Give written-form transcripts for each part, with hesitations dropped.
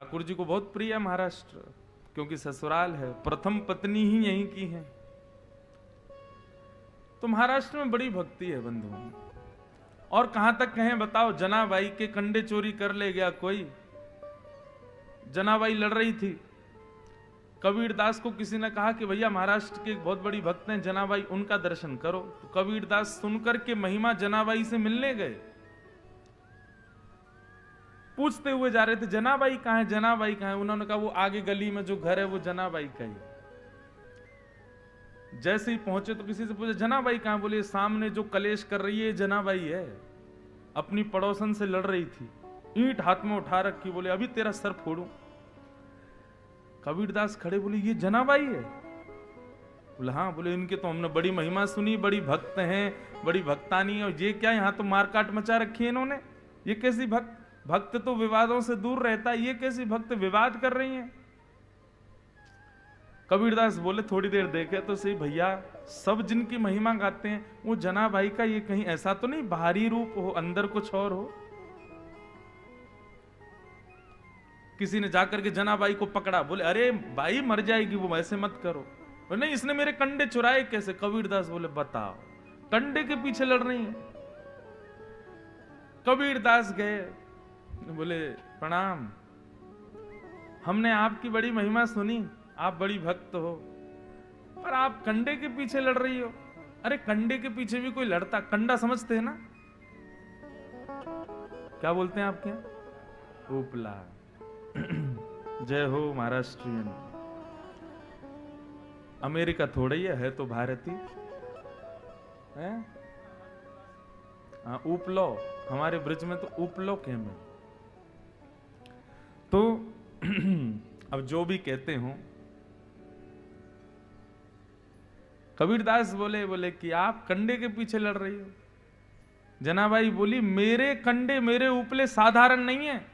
ठाकुर जी को बहुत प्रिय है महाराष्ट्र, क्योंकि ससुराल है, प्रथम पत्नी ही यहीं की है। तो महाराष्ट्र में बड़ी भक्ति है बंधुओं। और कहां तक कहें बताओ, जनाबाई के कंडे चोरी कर ले गया कोई। जनाबाई लड़ रही थी, कबीरदास को किसी ने कहा कि भैया महाराष्ट्र के एक बहुत बड़ी भक्त हैं जनाबाई, उनका दर्शन करो। तो कबीरदास सुनकर के महिमा जनाबाई से मिलने गए। पूछते हुए जा रहे थे जनाबाई कहां है, जनाबाई कहां है। उन्होंने कहा वो आगे गली में जो घर है वो जनाबाई का ही। जैसे ही पहुंचे तो किसी से पूछा जनाबाई कहां, बोले सामने जो कलेश कर रही है जनाबाई है, अपनी पड़ोसन से लड़ रही थी, ईंट हाथ में उठा रखी, बोले अभी तेरा सर फोड़ूं। कबीरदास खड़े, बोले ये जनाबाई है। बोले हाँ। बोले इनके तो हमने बड़ी महिमा सुनी, बड़ी भक्त हैं, बड़ी भक्तानी, और ये क्या यहां तो मारकाट मचा रखी है इन्होंने। ये कैसी भक्त, भक्त तो विवादों से दूर रहता है, ये कैसी भक्त विवाद कर रही हैं। कबीरदास बोले थोड़ी देर देखे तो सही भैया, सब जिनकी महिमा गाते हैं वो जनाबाई का ये कहीं ऐसा तो नहीं बाहरी रूप हो, अंदर कुछ और हो। किसी ने जाकर के जनाबाई को पकड़ा, बोले अरे बाई मर जाएगी वो, ऐसे मत करो। बोले नहीं, इसने मेरे कंडे चुराए कैसे। कबीरदास बोले बताओ, कंडे के पीछे लड़ रही है। कबीरदास गए, बोले प्रणाम, हमने आपकी बड़ी महिमा सुनी, आप बड़ी भक्त हो, पर आप कंडे के पीछे लड़ रही हो। अरे कंडे के पीछे भी कोई लड़ता, कंडा समझते हैं ना, क्या बोलते हैं आपके यहाँ, उपला। जय हो महाराष्ट्रियन। अमेरिका थोड़ा ही है तो भारतीय है। हाँ उपलो, हमारे ब्रिज में तो उपलो केम है। तो अब जो भी कहते हो, कबीरदास बोले कि आप कंडे के पीछे लड़ रही हो। जनाबाई बोली मेरे कंडे मेरे उपले साधारण नहीं है।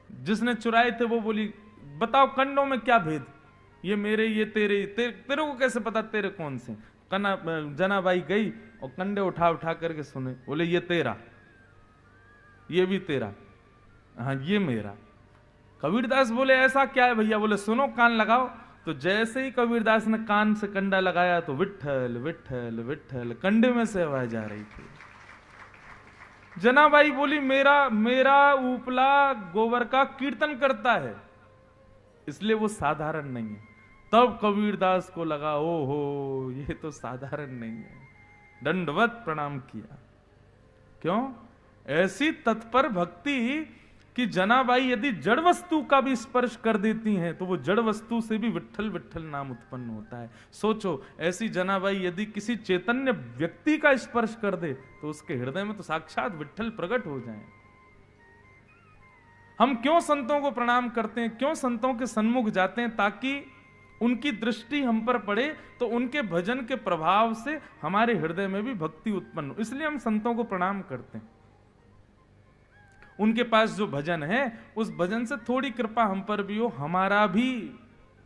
जिसने चुराए थे वो बोली बताओ कंडों में क्या भेद, ये मेरे ये तेरे तेरे को कैसे पता तेरे कौन से। जनाबाई गई और कंडे उठा उठा करके सुने, बोले ये तेरा, ये भी तेरा, हाँ ये मेरा। कबीरदास बोले ऐसा क्या है भैया। बोले सुनो कान लगाओ। तो जैसे ही कबीरदास ने कान से कंडा लगाया तो विठ्ठल विठ्ठल विठ्ठल कंडे में से आवाज आ रही थी। जनाबाई बोली मेरा मेरा उपला गोबर का कीर्तन करता है, इसलिए वो साधारण नहीं है। तब कबीरदास को लगा ओ हो ये तो साधारण नहीं है, दंडवत प्रणाम किया। क्यों? ऐसी तत्पर भक्ति कि जनाबाई यदि जड़ वस्तु का भी स्पर्श कर देती हैं तो वो जड़ वस्तु से भी विठ्ठल विठ्ठल नाम उत्पन्न होता है। सोचो ऐसी जनाबाई यदि किसी चैतन्य व्यक्ति का स्पर्श कर दे तो उसके हृदय में तो साक्षात विठ्ठल प्रकट हो जाए। हम क्यों संतों को प्रणाम करते हैं, क्यों संतों के सन्मुख जाते हैं, ताकि उनकी दृष्टि हम पर पड़े तो उनके भजन के प्रभाव से हमारे हृदय में भी भक्ति उत्पन्न हो। इसलिए हम संतों को प्रणाम करते हैं। उनके पास जो भजन है उस भजन से थोड़ी कृपा हम पर भी हो, हमारा भी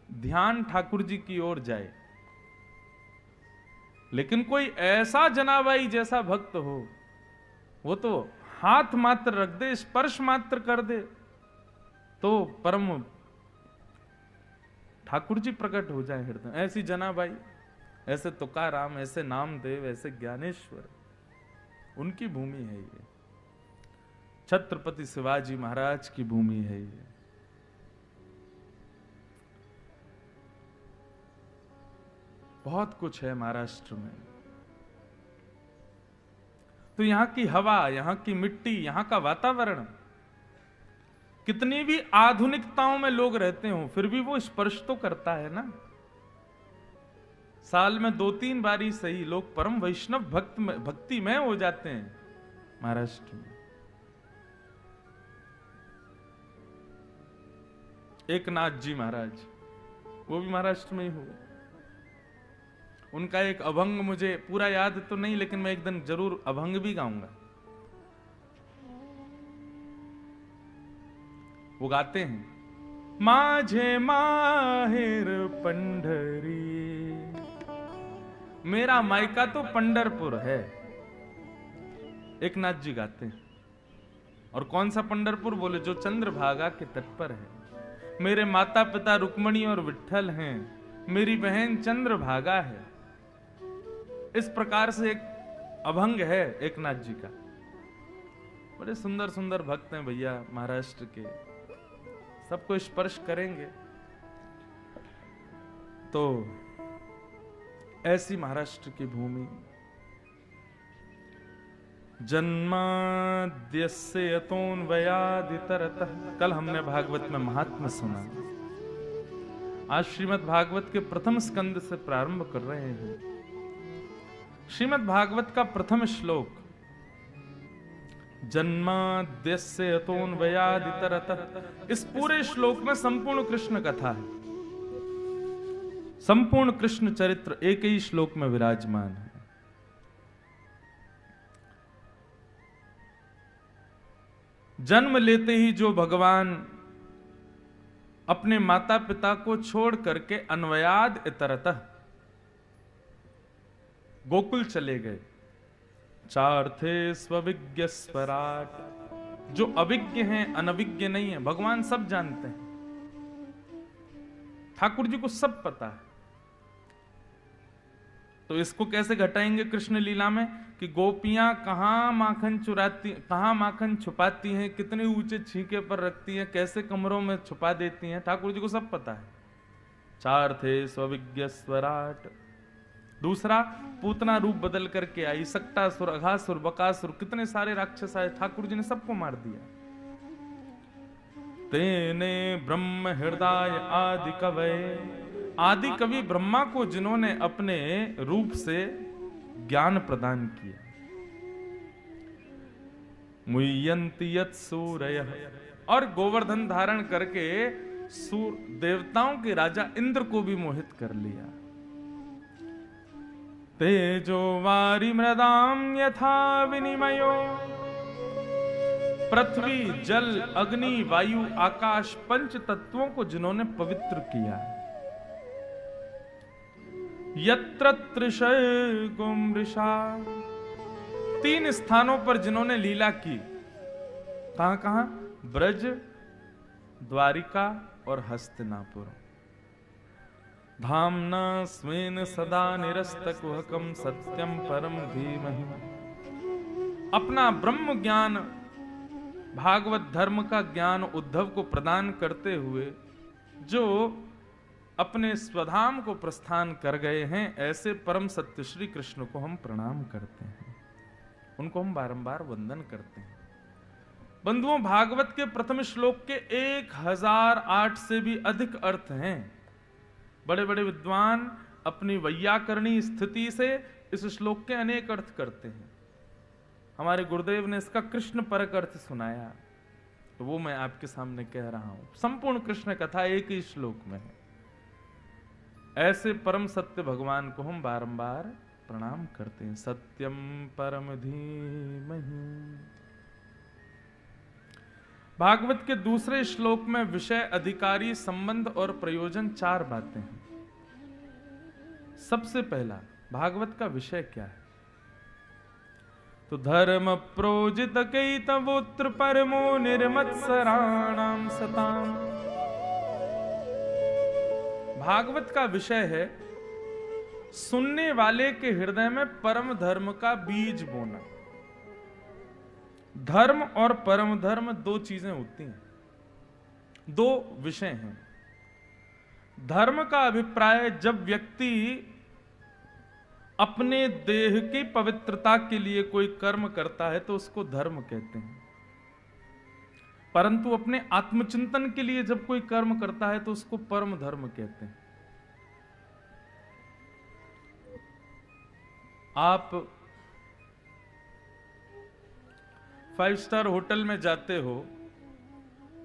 ध्यान ठाकुर जी की ओर जाए। लेकिन कोई ऐसा जनाबाई जैसा भक्त हो, वो तो हाथ मात्र रख दे, स्पर्श मात्र कर दे तो परम ठाकुर जी प्रकट हो जाए हृदय। ऐसी जनाबाई, ऐसे तुकाराम, ऐसे नामदेव, ऐसे ज्ञानेश्वर, उनकी भूमि है ये। छत्रपति शिवाजी महाराज की भूमि है ये। बहुत कुछ है महाराष्ट्र में। तो यहां की हवा, यहां की मिट्टी, यहां का वातावरण, कितनी भी आधुनिकताओं में लोग रहते हो फिर भी वो स्पर्श तो करता है ना। साल में 2-3 बारी सही लोग परम वैष्णव भक्ति में हो जाते हैं महाराष्ट्र में। एक नाथ जी महाराज, वो भी महाराष्ट्र में ही हुए। उनका एक अभंग मुझे पूरा याद तो नहीं, लेकिन मैं एक दिन जरूर अभंग भी गाऊंगा। वो गाते हैं माझे माहेर पंढरी, मेरा मायका तो पंढरपुर है। एक नाथ जी गाते हैं। और कौन सा पंढरपुर? बोले जो चंद्रभागा के तट पर है। मेरे माता पिता रुक्मणी और विट्ठल हैं, मेरी बहन चंद्रभागा है। इस प्रकार से एक अभंग है एकनाथ जी का। बड़े सुंदर सुंदर भक्त हैं भैया महाराष्ट्र के, सबको स्पर्श करेंगे। तो ऐसी महाराष्ट्र की भूमि, जन्माद्यस्य यतोऽन्वयादितरतः। कल हमने भागवत में महात्म्य सुना, आज श्रीमद् भागवत के प्रथम स्कंद से प्रारंभ कर रहे हैं। श्रीमद् भागवत का प्रथम श्लोक, जन्माद्यस्य यतोऽन्वयादितरतः। इस पूरे श्लोक में संपूर्ण कृष्ण कथा है, संपूर्ण कृष्ण चरित्र एक ही श्लोक में विराजमान है। जन्म लेते ही जो भगवान अपने माता पिता को छोड़ करके अन्वयाद इतरतः गोकुल चले गए। चार्थे स्वविज्ञ स्वराट, जो अविज्ञ हैं, अनविज्ञ नहीं है, भगवान सब जानते हैं। ठाकुर जी को सब पता है। तो इसको कैसे घटाएंगे कृष्ण लीला में कि गोपियां कहां माखन चुराती, कहां माखन छुपाती हैं, कितने ऊंचे छींके पर रखती हैं, कैसे कमरों में छुपा देती हैं, ठाकुर जी को सब पता है। चार थे स्वविज्ञ स्वराट। दूसरा, पूतना रूप बदल करके आई, सक्टासुर, अघासुर, बकासुर, कितने सारे राक्षस आए, ठाकुर जी ने सबको मार दिया। तेने ब्रह्म हृदय आदि कवये, आदि कवि ब्रह्मा को जिन्होंने अपने रूप से ज्ञान प्रदान किया। मुह्यन्ति यत् सूरयः, और गोवर्धन धारण करके देवताओं के राजा इंद्र को भी मोहित कर लिया। तेजो वारी मृदाम यथा विनिमयो, पृथ्वी जल अग्नि वायु आकाश पंच तत्वों को जिन्होंने पवित्र किया। यत्र त्रिशैगुम मृषा, तीन स्थानों पर जिन्होंने लीला की। कहां कहां? ब्रज, द्वारिका और हस्तिनापुर। धाम्ना स्वेन सदा निरस्तकुहकम सत्यम परम धीमहि। अपना ब्रह्म ज्ञान, भागवत धर्म का ज्ञान उद्धव को प्रदान करते हुए जो अपने स्वधाम को प्रस्थान कर गए हैं, ऐसे परम सत्य श्री कृष्ण को हम प्रणाम करते हैं, उनको हम बारंबार वंदन करते हैं। बंधुओं, भागवत के प्रथम श्लोक के 1008 से भी अधिक अर्थ हैं। बड़े बड़े विद्वान अपनी वैयाकरणी स्थिति से इस श्लोक के अनेक अर्थ करते हैं। हमारे गुरुदेव ने इसका कृष्ण परक अर्थ सुनाया, तो वो मैं आपके सामने कह रहा हूं। संपूर्ण कृष्ण कथा एक ही श्लोक में है। ऐसे परम सत्य भगवान को हम बारंबार प्रणाम करते हैं। सत्यम परम धीमहि। भागवत के दूसरे श्लोक में विषय, अधिकारी, संबंध और प्रयोजन 4 बातें हैं। सबसे पहला, भागवत का विषय क्या है? तो धर्म प्रोजित कैतवोत्र परमो निर्मत्सराणाम सताम। भागवत का विषय है सुनने वाले के हृदय में परम धर्म का बीज बोना। धर्म और परम धर्म 2 चीजें होती हैं, 2 विषय हैं। धर्म का अभिप्राय जब व्यक्ति अपने देह की पवित्रता के लिए कोई कर्म करता है तो उसको धर्म कहते हैं, परंतु अपने आत्मचिंतन के लिए जब कोई कर्म करता है तो उसको परम धर्म कहते हैं। आप 5 स्टार होटल में जाते हो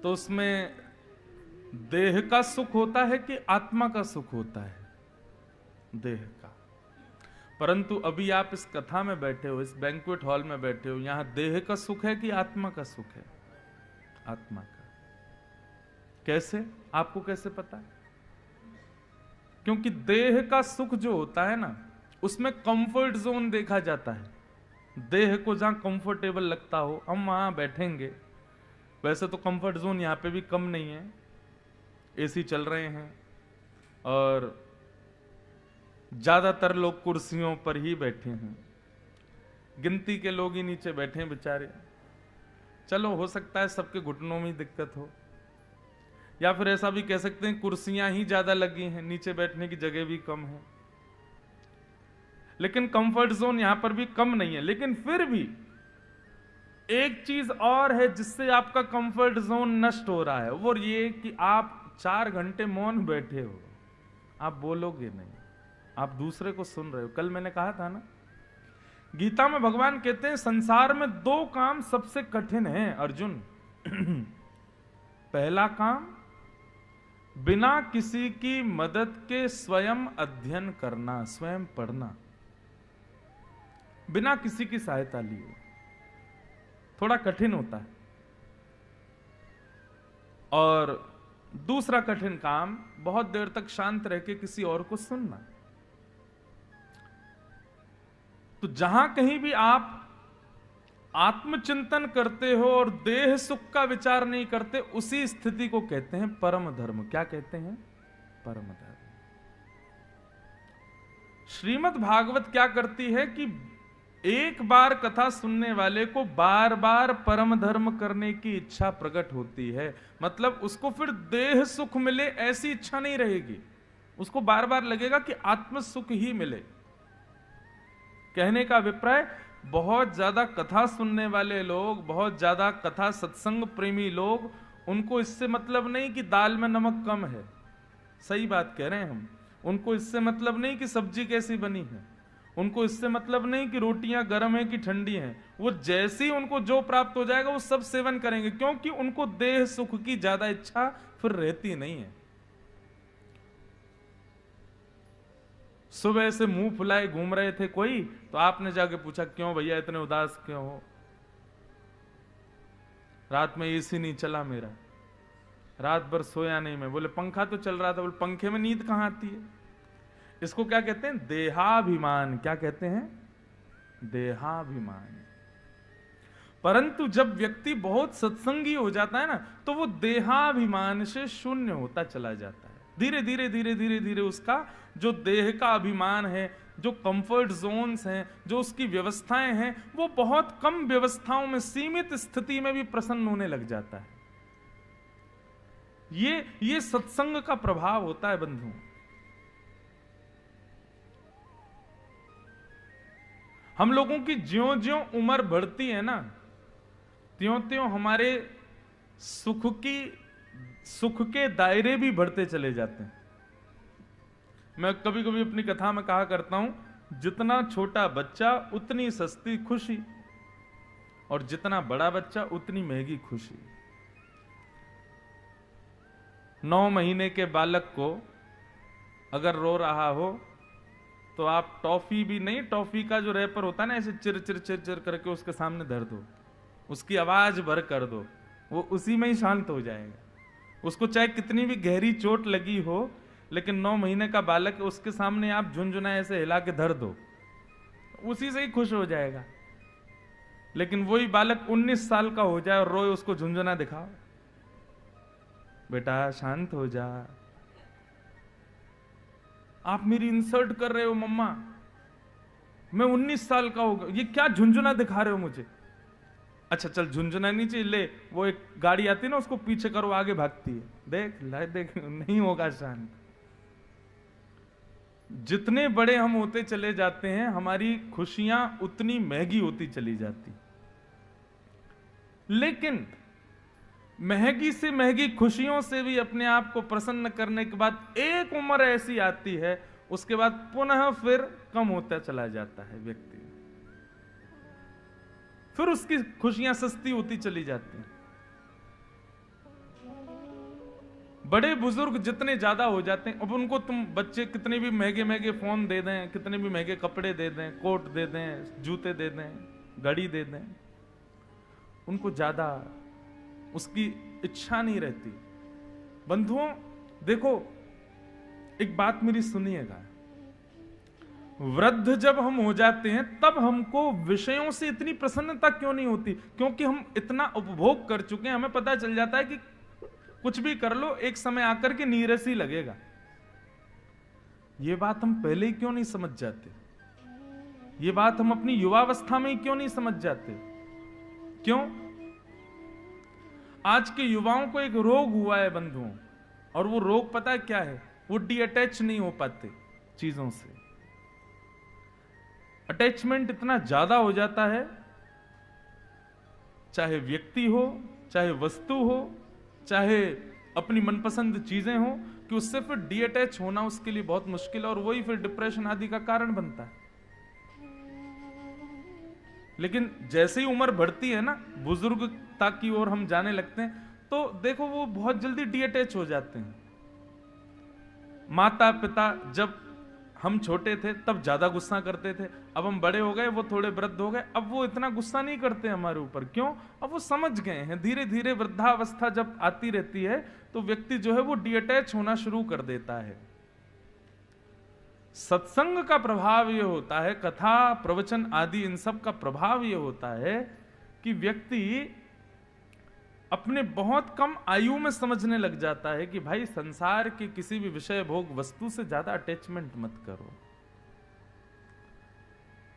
तो उसमें देह का सुख होता है कि आत्मा का सुख होता है? देह का। परंतु अभी आप इस कथा में बैठे हो, इस बैंक्वेट हॉल में बैठे हो, यहां देह का सुख है कि आत्मा का सुख है? आत्मा का। कैसे? आपको कैसे पता? क्योंकि देह का सुख जो होता है ना, उसमें कंफर्ट जोन देखा जाता है। देह को जहां कंफर्टेबल लगता हो हम वहां बैठेंगे, वैसे तो कंफर्ट जोन यहाँ पे भी कम नहीं है, एसी चल रहे हैं और ज्यादातर लोग कुर्सियों पर ही बैठे हैं, गिनती के लोग ही नीचे बैठे हैं बेचारे। चलो हो सकता है सबके घुटनों में दिक्कत हो, या फिर ऐसा भी कह सकते हैं कुर्सियां ही ज्यादा लगी हैं, नीचे बैठने की जगह भी कम है। लेकिन कंफर्ट जोन यहां पर भी कम नहीं है। लेकिन फिर भी एक चीज और है जिससे आपका कंफर्ट जोन नष्ट हो रहा है, वो ये कि आप 4 घंटे मौन बैठे हो, आप बोलोगे नहीं, आप दूसरे को सुन रहे हो। कल मैंने कहा था ना, गीता में भगवान कहते हैं संसार में 2 काम सबसे कठिन हैं अर्जुन। पहला काम बिना किसी की मदद के स्वयं अध्ययन करना, स्वयं पढ़ना, बिना किसी की सहायता लिए, थोड़ा कठिन होता है। और दूसरा कठिन काम बहुत देर तक शांत रह के किसी और को सुनना। तो जहां कहीं भी आप आत्मचिंतन करते हो और देह सुख का विचार नहीं करते, उसी स्थिति को कहते हैं परम धर्म। क्या कहते हैं? परम धर्म। श्रीमद् भागवत क्या करती है कि एक बार कथा सुनने वाले को बार बार परम धर्म करने की इच्छा प्रकट होती है। मतलब उसको फिर देह सुख मिले ऐसी इच्छा नहीं रहेगी, उसको बार बार लगेगा कि आत्म सुख ही मिले। कहने का अभिप्राय, बहुत ज्यादा कथा सुनने वाले लोग, बहुत ज्यादा कथा सत्संग प्रेमी लोग, उनको इससे मतलब नहीं कि दाल में नमक कम है, सही बात कह रहे हैं हम। उनको इससे मतलब नहीं कि सब्जी कैसी बनी है, उनको इससे मतलब नहीं कि रोटियां गर्म है कि ठंडी हैं। वो जैसी उनको जो प्राप्त हो जाएगा वो सब सेवन करेंगे, क्योंकि उनको देह सुख की ज्यादा इच्छा फिर रहती नहीं है। सुबह से मुंह फुलाए घूम रहे थे कोई, तो आपने जाके पूछा क्यों भैया इतने उदास क्यों हो? रात में एसी नहीं चला मेरा, रात भर सोया नहीं मैं। बोले पंखा तो चल रहा था। बोले पंखे में नींद कहां आती है? इसको क्या कहते हैं? देहाभिमान। क्या कहते हैं? देहाभिमान। परंतु जब व्यक्ति बहुत सत्संगी हो जाता है ना, तो वो देहाभिमान से शून्य होता चला जाता है। धीरे धीरे धीरे धीरे धीरे उसका जो देह का अभिमान है, जो कंफर्ट जोन्स हैं, जो उसकी व्यवस्थाएं हैं, वो बहुत कम व्यवस्थाओं में, सीमित स्थिति में भी प्रसन्न होने लग जाता है। ये सत्संग का प्रभाव होता है बंधुओं। हम लोगों की ज्यों ज्यों उम्र बढ़ती है ना, त्यों त्यों हमारे सुख के दायरे भी बढ़ते चले जाते हैं। मैं कभी कभी अपनी कथा में कहा करता हूं, जितना छोटा बच्चा उतनी सस्ती खुशी, और जितना बड़ा बच्चा उतनी महंगी खुशी। 9 महीने के बालक को अगर रो रहा हो तो आप टॉफी भी नहीं, टॉफी का जो रैपर होता है ना, ऐसे चिर चिर चिर चिर करके उसके सामने धर दो, उसकी आवाज भर कर दो, वो उसी में ही शांत हो जाएगा। उसको चाहे कितनी भी गहरी चोट लगी हो, लेकिन 9 महीने का बालक है, उसके सामने आप झुनझुना ऐसे हिला के धर दो, उसी से ही खुश हो जाएगा। लेकिन वही बालक 19 साल का हो जाए और रोए, उसको झुनझुना दिखाओ, बेटा शांत हो जा, आप मेरी इंसल्ट कर रहे हो मम्मा, मैं 19 साल का हो गया, ये क्या झुनझुना दिखा रहे हो मुझे? अच्छा चल झुनझुना नहीं चाहिए, ले वो एक गाड़ी आती है ना, उसको पीछे करो, आगे भागती है, देख ला देख, नहीं होगा शांत। जितने बड़े हम होते चले जाते हैं, हमारी खुशियां उतनी महंगी होती चली जाती। लेकिन महंगी से महंगी खुशियों से भी अपने आप को प्रसन्न करने के बाद एक उम्र ऐसी आती है, उसके बाद पुनः फिर कम होता चला जाता है व्यक्ति, फिर उसकी खुशियां सस्ती होती चली जाती हैं। बड़े बुजुर्ग जितने ज्यादा हो जाते हैं, अब उनको तुम बच्चे कितने भी महंगे महंगे फोन दे दें, कितने भी महंगे कपड़े दे दें, कोट दे दें, जूते दे दें, घड़ी दे दें, उनको ज्यादा उसकी इच्छा नहीं रहती। बंधुओं देखो, एक बात मेरी सुनिएगा, वृद्ध जब हम हो जाते हैं तब हमको विषयों से इतनी प्रसन्नता क्यों नहीं होती? क्योंकि हम इतना उपभोग कर चुके हैं, हमें पता चल जाता है कि कुछ भी कर लो एक समय आकर के नीरस ही लगेगा। ये बात हम पहले ही क्यों नहीं समझ जाते? ये बात हम अपनी युवावस्था में ही क्यों नहीं समझ जाते? क्यों? आज के युवाओं को एक रोग हुआ है बंधुओं, और वो रोग पता है क्या है? वो डीअटैच नहीं हो पाते चीजों से। अटैचमेंट इतना ज्यादा हो जाता है, चाहे व्यक्ति हो, चाहे वस्तु हो, चाहे अपनी मनपसंद चीजें हो, कि उससे फिर डीअटैच होना उसके लिए बहुत मुश्किल है, और वही फिर डिप्रेशन आदि का कारण बनता है। लेकिन जैसे ही उम्र बढ़ती है ना, बुजुर्गता की ओर हम जाने लगते हैं, तो देखो वो बहुत जल्दी डीअटैच हो जाते हैं। माता पिता जब हम छोटे थे तब ज्यादा गुस्सा करते थे, अब हम बड़े हो गए, वो थोड़े वृद्ध हो गए, अब वो इतना गुस्सा नहीं करते हमारे ऊपर। क्यों? अब वो समझ गए हैं। धीरे धीरे वृद्धावस्था जब आती रहती है तो व्यक्ति जो है वो डीअटैच होना शुरू कर देता है। सत्संग का प्रभाव ये होता है, कथा प्रवचन आदि इन सब का प्रभाव ये होता है कि व्यक्ति अपने बहुत कम आयु में समझने लग जाता है कि भाई संसार के किसी भी विषय भोग वस्तु से ज्यादा अटैचमेंट मत करो।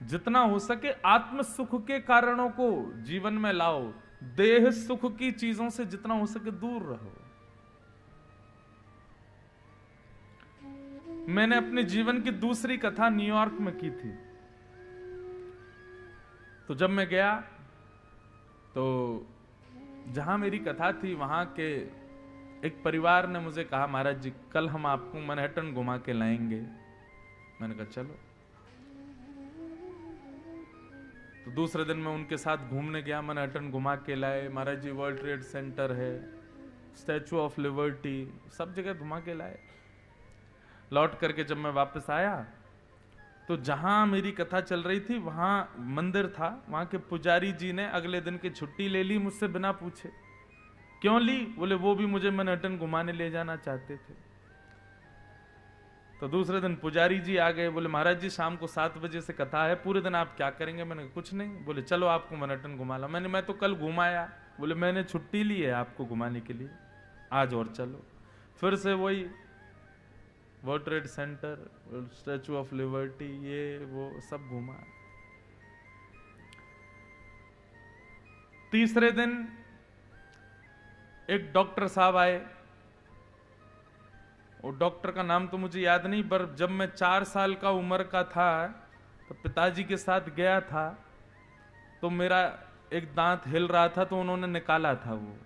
जितना हो सके आत्म सुख के कारणों को जीवन में लाओ, देह सुख की चीजों से जितना हो सके दूर रहो। मैंने अपने जीवन की दूसरी कथा न्यूयॉर्क में की थी। तो जब मैं गया तो जहां मेरी कथा थी वहां के एक परिवार ने मुझे कहा, महाराज जी कल हम आपको मैनहट्टन घुमा के लाएंगे। मैंने कहा चलो। तो दूसरे दिन मैं उनके साथ घूमने गया, मैनहट्टन घुमा के लाए। महाराज जी वर्ल्ड ट्रेड सेंटर है, स्टैचू ऑफ लिबर्टी, सब जगह घुमा के लाए। लौट करके जब मैं वापस आया तो जहां मेरी कथा चल रही थी वहां मंदिर था, वहां के पुजारी जी ने अगले दिन की छुट्टी ले ली मुझसे बिना पूछे। क्यों ली? बोले वो भी मुझे मैनहट्टन घुमाने ले जाना चाहते थे। तो दूसरे दिन पुजारी जी आ गए, बोले महाराज जी शाम को 7 बजे से कथा है, पूरे दिन आप क्या करेंगे? मैंने कुछ नहीं। बोले चलो आपको मैनहट्टन घुमा ला। मैं तो कल घुमाया। बोले मैंने छुट्टी ली है आपको घुमाने के लिए, आज और चलो। फिर से वही world trade centre, statue of liberty, ये वो सब घूमा। तीसरे दिन एक डॉक्टर साहब आए, और डॉक्टर का नाम तो मुझे याद नहीं, पर जब मैं 4 साल का उम्र का था तो पिताजी के साथ गया था, तो मेरा एक दांत हिल रहा था तो उन्होंने निकाला था वो।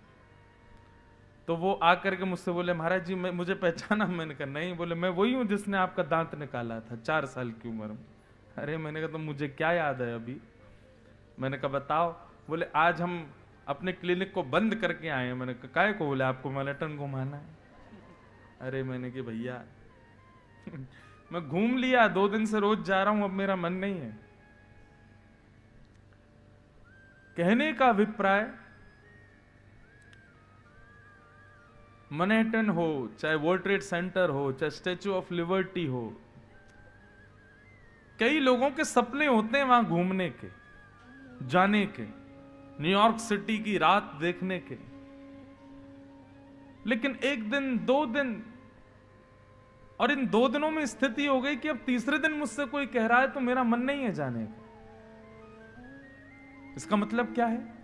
तो वो आकर के मुझसे बोले महाराज जी मुझे पहचाना? मैंने कहा नहीं। बोले मैं वही हूं जिसने आपका दांत निकाला था 4 साल की उम्र में। अरे मैंने कहा तो मुझे क्या याद है अभी? मैंने कहा बताओ। बोले आज हम अपने क्लिनिक को बंद करके आए हैं। मैंने कहा काय को? बोले आपको मैनहट्टन घुमाना है। अरे मैंने कहा भैया मैं घूम लिया, 2 दिन से रोज जा रहा हूं, अब मेरा मन नहीं है। कहने का अभिप्राय, मैनहट्टन हो, चाहे वर्ल्ड ट्रेड सेंटर हो, चाहे स्टैचू ऑफ लिबर्टी हो, कई लोगों के सपने होते हैं वहां घूमने के, जाने के, न्यूयॉर्क सिटी की रात देखने के। लेकिन 1 दिन 2 दिन, और इन 2 दिनों में स्थिति हो गई कि अब तीसरे दिन मुझसे कोई कह रहा है तो मेरा मन नहीं है जाने का। इसका मतलब क्या है?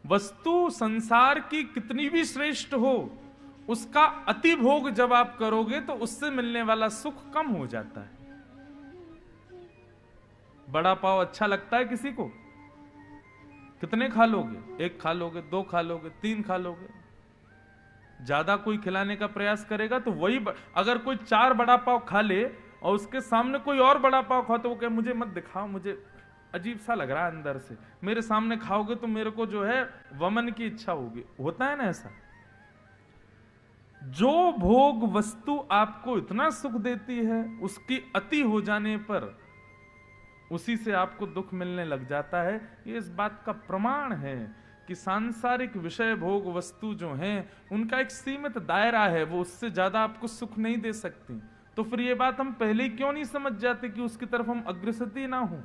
वस्तु संसार की कितनी भी श्रेष्ठ हो, उसका अति भोग जब आप करोगे तो उससे मिलने वाला सुख कम हो जाता है। बड़ा पाव अच्छा लगता है किसी को? कितने खा लोगे? 1 खा लोगे, 2 खा लोगे, 3 खा लोगे। ज्यादा कोई खिलाने का प्रयास करेगा तो वही अगर कोई 4 बड़ा पाव खा ले और उसके सामने कोई और बड़ा पाव खा, तो वो कहे मुझे मत दिखाओ, मुझे अजीब सा लग रहा है अंदर से, मेरे सामने खाओगे तो मेरे को जो है वमन की इच्छा होगी। होता है ना ऐसा? जो भोग वस्तु आपको इतना सुख देती है, उसकी अति हो जाने पर उसी से आपको दुख मिलने लग जाता है। ये इस बात का प्रमाण है कि सांसारिक विषय भोग वस्तु जो हैं उनका एक सीमित दायरा है, वो उससे ज्यादा आपको सुख नहीं दे सकती। तो फिर ये बात हम पहले ही क्यों नहीं समझ जाते कि उसकी तरफ हम अग्रसर ही ना हो।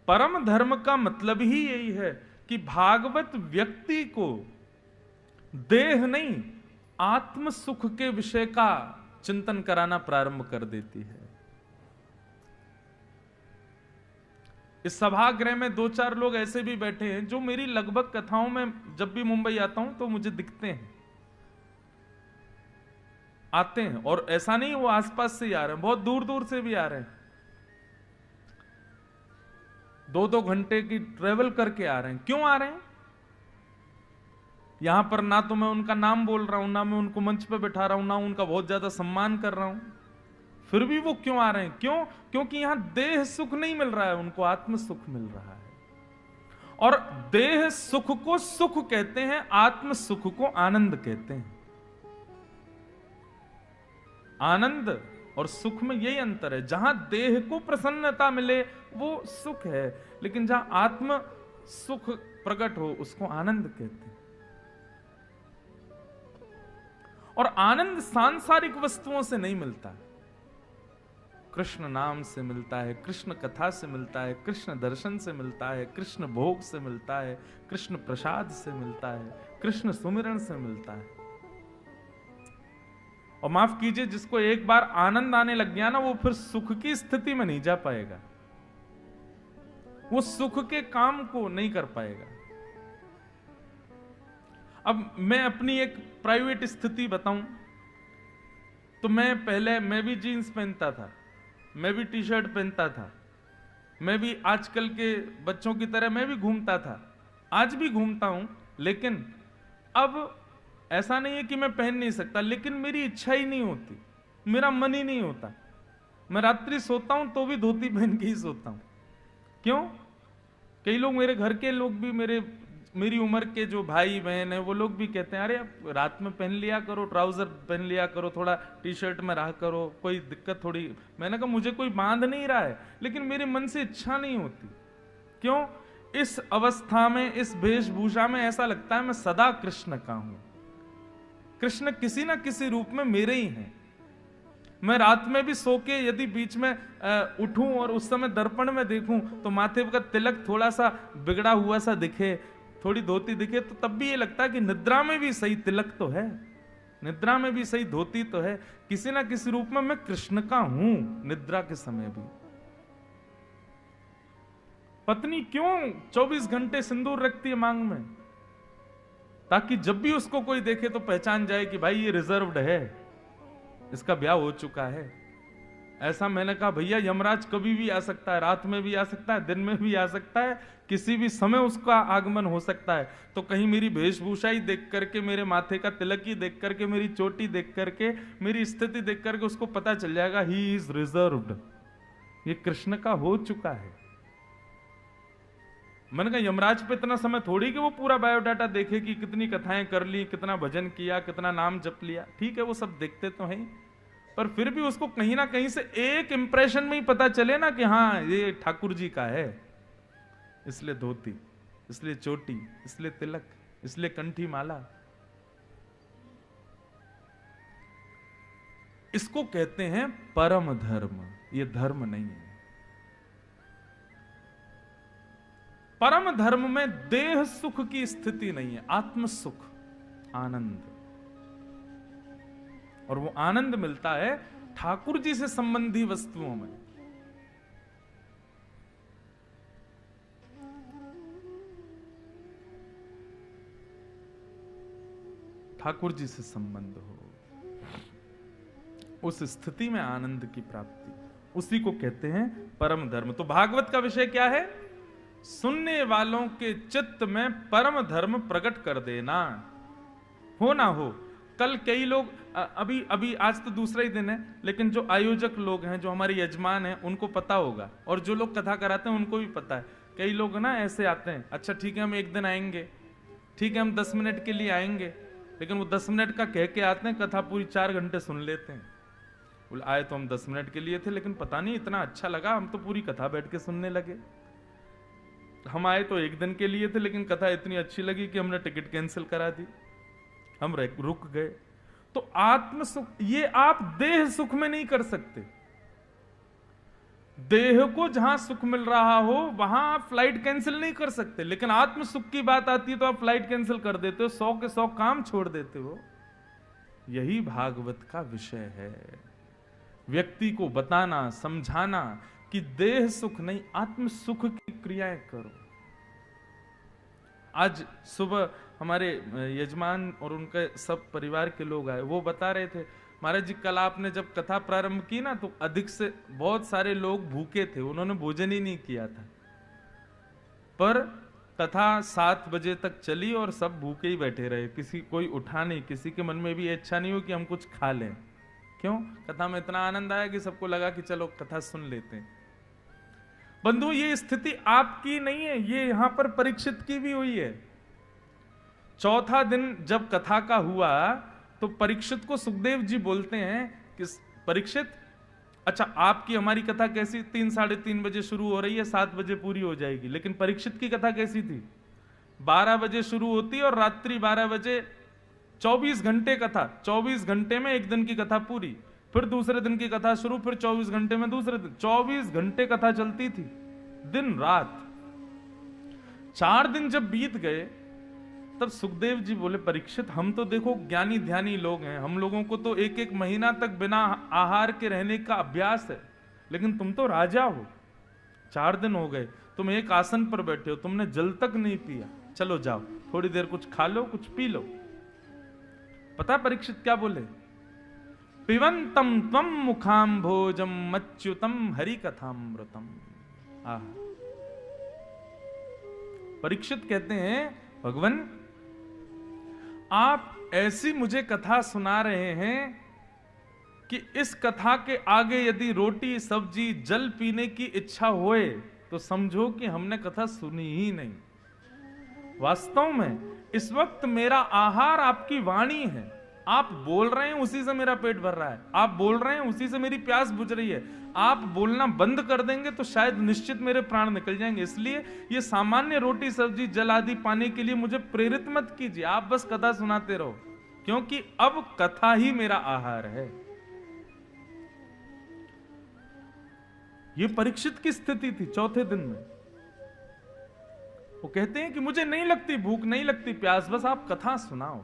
परम धर्म का मतलब ही यही है कि भागवत व्यक्ति को देह नहीं आत्म सुख के विषय का चिंतन कराना प्रारंभ कर देती है। इस सभागृह में 2-4 लोग ऐसे भी बैठे हैं जो मेरी लगभग कथाओं में जब भी मुंबई आता हूं तो मुझे दिखते हैं, आते हैं, और ऐसा नहीं वो आसपास से ही आ रहे हैं, बहुत दूर दूर से भी आ रहे हैं, 2-2 घंटे की ट्रेवल करके आ रहे हैं। क्यों आ रहे हैं? यहां पर ना तो मैं उनका नाम बोल रहा हूं, ना मैं उनको मंच पे बैठा रहा हूं, ना उनका बहुत ज्यादा सम्मान कर रहा हूं, फिर भी वो क्यों आ रहे हैं? क्यों? क्योंकि यहां देह सुख नहीं मिल रहा है, उनको आत्म सुख मिल रहा है। और देह सुख को सुख कहते हैं, आत्म सुख को आनंद कहते हैं। आनंद और सुख में यही अंतर है। जहां देह को प्रसन्नता मिले वो सुख है, लेकिन जहां आत्म सुख प्रकट हो उसको आनंद कहते हैं। और आनंद सांसारिक वस्तुओं से नहीं मिलता, कृष्ण नाम से मिलता है, कृष्ण कथा से मिलता है, कृष्ण दर्शन से मिलता है, कृष्ण भोग से मिलता है, कृष्ण प्रसाद से मिलता है, कृष्ण सुमिरन से मिलता है। और माफ कीजिए, जिसको एक बार आनंद आने लग गया ना, वो फिर सुख की स्थिति में नहीं जा पाएगा, वो सुख के काम को नहीं कर पाएगा। अब मैं अपनी एक प्राइवेट स्थिति बताऊं तो मैं भी जीन्स पहनता था, मैं भी टी शर्ट पहनता था, मैं भी आजकल के बच्चों की तरह मैं भी घूमता था, आज भी घूमता हूं। लेकिन अब ऐसा नहीं है कि मैं पहन नहीं सकता, लेकिन मेरी इच्छा ही नहीं होती, मेरा मन ही नहीं होता। मैं रात्रि सोता हूं तो भी धोती पहन के ही सोता हूं। क्यों? कई लोग, मेरे घर के लोग भी, मेरी उम्र के जो भाई बहन है वो लोग भी कहते हैं, अरे आप रात में पहन लिया करो, ट्राउजर पहन लिया करो, थोड़ा टी शर्ट में रहा करो, कोई दिक्कत थोड़ी। मैंने कहा मुझे कोई बांध नहीं रहा है, लेकिन मेरे मन से इच्छा नहीं होती। क्यों? इस अवस्था में, इस वेशभूषा में ऐसा लगता है मैं सदा कृष्ण का हूं, कृष्ण किसी ना किसी रूप में मेरे ही हैं। मैं रात में भी सो के यदि बीच में उठूं और उस समय दर्पण में देखूं तो माथे का तिलक थोड़ा सा बिगड़ा हुआ सा दिखे, थोड़ी धोती दिखे, तो तब भी ये लगता है कि निद्रा में भी सही तिलक तो है, निद्रा में भी सही धोती तो है, किसी ना किसी रूप में मैं कृष्ण का हूं निद्रा के समय भी। पत्नी क्यों 24 घंटे सिंदूर रखती है मांग में? ताकि जब भी उसको कोई देखे तो पहचान जाए कि भाई ये रिजर्व्ड है, इसका ब्याह हो चुका है। ऐसा मैंने कहा भैया यमराज कभी भी आ सकता है, रात में भी आ सकता है, दिन में भी आ सकता है, किसी भी समय उसका आगमन हो सकता है। तो कहीं मेरी वेशभूषा ही देख करके, मेरे माथे का तिलक ही देख करके, मेरी चोटी देख करके, मेरी स्थिति देख करके उसको पता चल जाएगा ही इज रिजर्व्ड, ये कृष्ण का हो चुका है। मैंने कहा यमराज पे इतना समय थोड़ी कि वो पूरा बायोडाटा देखे कि कितनी कथाएं कर ली, कितना भजन किया, कितना नाम जप लिया। ठीक है वो सब देखते तो हैं, पर फिर भी उसको कहीं ना कहीं से एक इंप्रेशन में ही पता चले ना कि हाँ ये ठाकुर जी का है, इसलिए धोती, इसलिए चोटी, इसलिए तिलक, इसलिए कंठी माला। इसको कहते हैं परम धर्म। ये धर्म नहीं है। परम धर्म में देह सुख की स्थिति नहीं है, आत्म सुख, आनंद। और वो आनंद मिलता है ठाकुर जी से संबंधी वस्तुओं में। ठाकुर जी से संबंध हो, उस स्थिति में आनंद की प्राप्ति, उसी को कहते हैं परम धर्म। तो भागवत का विषय क्या है? सुनने वालों के चित्त में परम धर्म प्रकट कर देना, हो ना हो। कल कई लोग अभी आज तो दूसरा ही दिन है, लेकिन जो आयोजक लोग हैं, जो हमारे यजमान हैं, उनको पता होगा, और जो लोग कथा कराते हैं उनको भी पता है। कई लोग ना ऐसे आते हैं, अच्छा ठीक है हम एक दिन आएंगे, ठीक है हम 10 मिनट के लिए आएंगे, लेकिन वो 10 मिनट का कह के आते हैं, कथा पूरी 4 घंटे सुन लेते हैं। आए तो हम 10 मिनट के लिए थे, लेकिन पता नहीं इतना अच्छा लगा, हम तो पूरी कथा बैठ के सुनने लगे। हम आए तो एक दिन के लिए थे, लेकिन कथा इतनी अच्छी लगी कि हमने टिकट कैंसिल करा दी, हम रुक गए। तो आत्म सुख ये आप देह सुख में नहीं कर सकते। देह को जहां सुख मिल रहा हो वहां आप फ्लाइट कैंसिल नहीं कर सकते, लेकिन आत्म सुख की बात आती है तो आप फ्लाइट कैंसिल कर देते हो, 100 के 100 काम छोड़ देते हो। यही भागवत का विषय है, व्यक्ति को बताना, समझाना कि देह सुख नहीं, आत्म सुख की क्रियाएं करो। आज सुबह हमारे यजमान और उनके सब परिवार के लोग आए, वो बता रहे थे, महाराज जी कल आपने जब कथा प्रारंभ की ना तो अधिक से बहुत सारे लोग भूखे थे, उन्होंने भोजन ही नहीं किया था, पर कथा 7 बजे तक चली और सब भूखे ही बैठे रहे, किसी कोई उठा नहीं, किसी के मन में भी इच्छा नहीं हो कि हम कुछ खा लें। क्यों? कथा में इतना आनंद आया कि सबको लगा कि चलो कथा सुन लेते हैं। बंधु, ये स्थिति आपकी नहीं है, ये यहां पर परीक्षित की भी हुई है। चौथा दिन जब कथा का हुआ तो परीक्षित को सुखदेव जी बोलते हैं कि परीक्षित, अच्छा आपकी हमारी कथा कैसी, 3 साढ़े 3 बजे शुरू हो रही है, 7 बजे पूरी हो जाएगी, लेकिन परीक्षित की कथा कैसी थी? 12 बजे शुरू होती और रात्रि 12 बजे, 24 घंटे कथा, 24 घंटे में एक दिन की कथा पूरी, फिर दूसरे दिन की कथा शुरू, फिर 24 घंटे में दूसरे दिन, 24 घंटे कथा चलती थी, दिन रात। 4 दिन जब बीत गए तब सुखदेव जी बोले, परीक्षित हम तो देखो ज्ञानी ध्यानी लोग हैं, हम लोगों को तो 1-1 महीना तक बिना आहार के रहने का अभ्यास है, लेकिन तुम तो राजा हो, 4 दिन हो गए, तुम एक आसन पर बैठे हो, तुमने जल तक नहीं पिया, चलो जाओ थोड़ी देर कुछ खा लो, कुछ पी लो। पता परीक्षित क्या बोले? पिबंतम त्वम मुखाम भोजम मच्युतम हरि कथामृतम। परीक्षित कहते हैं, भगवान आप ऐसी मुझे कथा सुना रहे हैं कि इस कथा के आगे यदि रोटी सब्जी जल पीने की इच्छा होए तो समझो कि हमने कथा सुनी ही नहीं। वास्तव में इस वक्त मेरा आहार आपकी वाणी है, आप बोल रहे हैं उसी से मेरा पेट भर रहा है, आप बोल रहे हैं उसी से मेरी प्यास बुझ रही है, आप बोलना बंद कर देंगे तो शायद निश्चित मेरे प्राण निकल जाएंगे, इसलिए ये सामान्य रोटी सब्जी जल आदि पाने के लिए मुझे प्रेरित मत कीजिए, आप बस कथा सुनाते रहो, क्योंकि अब कथा ही मेरा आहार है। ये परीक्षित की स्थिति थी चौथे दिन में। वो कहते हैं कि मुझे नहीं लगती भूख, नहीं लगती प्यास, बस आप कथा सुनाओ,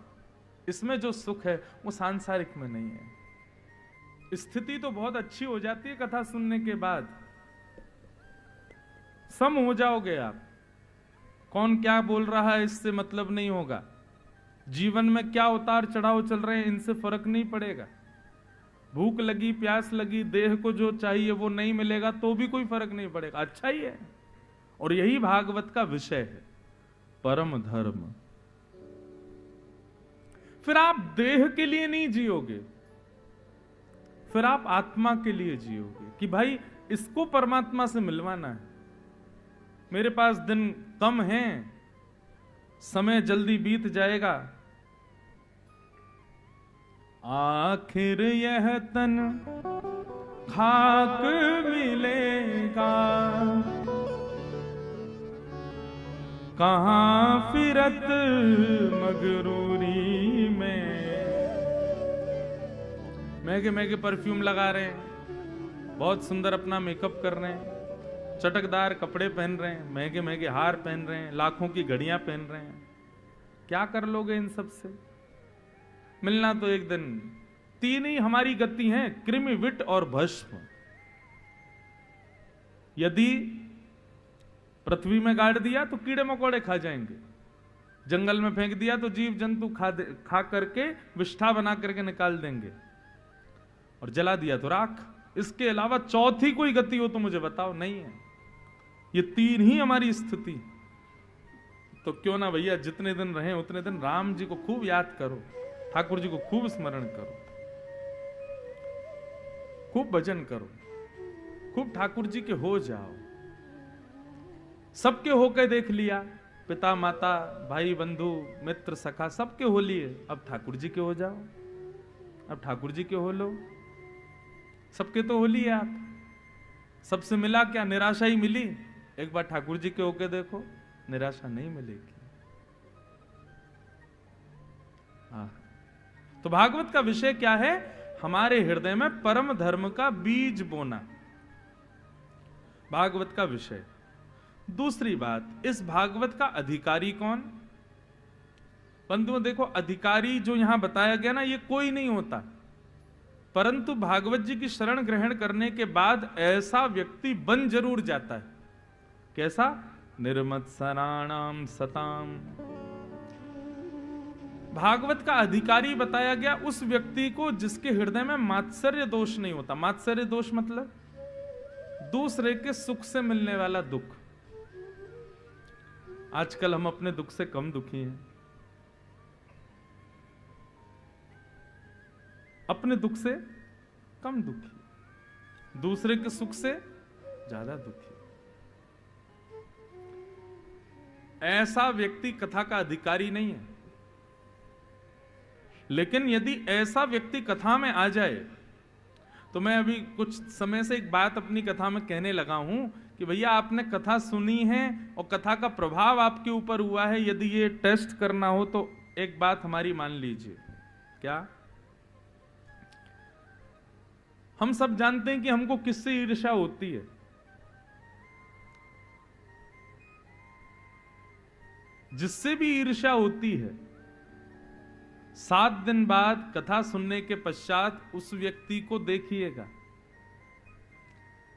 इसमें जो सुख है वो सांसारिक में नहीं है। स्थिति तो बहुत अच्छी हो जाती है कथा सुनने के बाद, सम हो जाओगे आप, कौन क्या बोल रहा है इससे मतलब नहीं होगा, जीवन में क्या उतार चढ़ाव चल रहे हैं इनसे फर्क नहीं पड़ेगा, भूख लगी प्यास लगी, देह को जो चाहिए वो नहीं मिलेगा तो भी कोई फर्क नहीं पड़ेगा, अच्छा ही है। और यही भागवत का विषय है, परम धर्म। फिर आप देह के लिए नहीं जियोगे, फिर आप आत्मा के लिए जियोगे कि भाई इसको परमात्मा से मिलवाना है। मेरे पास दिन कम है, समय जल्दी बीत जाएगा, आखिर यह तन खाक मिलेगा, कहां फिरत मगरूरी में। महंगे महंगे परफ्यूम लगा रहे हैं, बहुत सुंदर अपना मेकअप कर रहे हैं, चटकदार कपड़े पहन रहे हैं, महंगे महंगे हार पहन रहे हैं, लाखों की घड़ियां पहन रहे हैं, क्या कर लोगे इन सब से? मिलना तो एक दिन। 3 ही हमारी गति हैं, कृमि विट और भस्म। यदि पृथ्वी में गाड़ दिया तो कीड़े मकोड़े खा जाएंगे, जंगल में फेंक दिया तो जीव जंतु खा करके विष्ठा बना करके निकाल देंगे, और जला दिया तो राख। इसके अलावा चौथी कोई गति हो तो मुझे बताओ, नहीं है। ये 3 ही हमारी स्थिति। तो क्यों ना भैया जितने दिन रहे उतने दिन राम जी को खूब याद करो, ठाकुर जी को खूब स्मरण करो, खूब भजन करो, खूब ठाकुर जी के हो जाओ। सबके होके देख लिया, पिता माता भाई बंधु मित्र सखा सबके हो लिए, अब ठाकुर जी के हो जाओ, अब ठाकुर जी के हो लो। सबके तो हो लिए आप, सबसे मिला क्या? निराशा ही मिली, एक बार ठाकुर जी के होके देखो, निराशा नहीं मिलेगी। हाँ, तो भागवत का विषय क्या है? हमारे हृदय में परम धर्म का बीज बोना, भागवत का विषय। दूसरी बात, इस भागवत का अधिकारी कौन? बंधुओं देखो, अधिकारी जो यहां बताया गया ना, ये कोई नहीं होता, परंतु भागवत जी की शरण ग्रहण करने के बाद ऐसा व्यक्ति बन जरूर जाता है। कैसा? निर्मत्सराणाम सताम। भागवत का अधिकारी बताया गया उस व्यक्ति को जिसके हृदय में मात्सर्य दोष नहीं होता। मात्सर्य दोष मतलब दूसरे के सुख से मिलने वाला दुख। आजकल हम अपने दुख से कम दुखी हैं, अपने दुख से कम दुखी, दूसरे के सुख से ज्यादा दुखी। ऐसा व्यक्ति कथा का अधिकारी नहीं है। लेकिन यदि ऐसा व्यक्ति कथा में आ जाए, तो मैं अभी कुछ समय से एक बात अपनी कथा में कहने लगा हूं कि भैया आपने कथा सुनी है और कथा का प्रभाव आपके ऊपर हुआ है, यदि ये टेस्ट करना हो तो एक बात हमारी मान लीजिए। क्या? हम सब जानते हैं कि हमको किससे ईर्ष्या होती है? जिससे भी ईर्ष्या होती है, 7 दिन बाद कथा सुनने के पश्चात उस व्यक्ति को देखिएगा।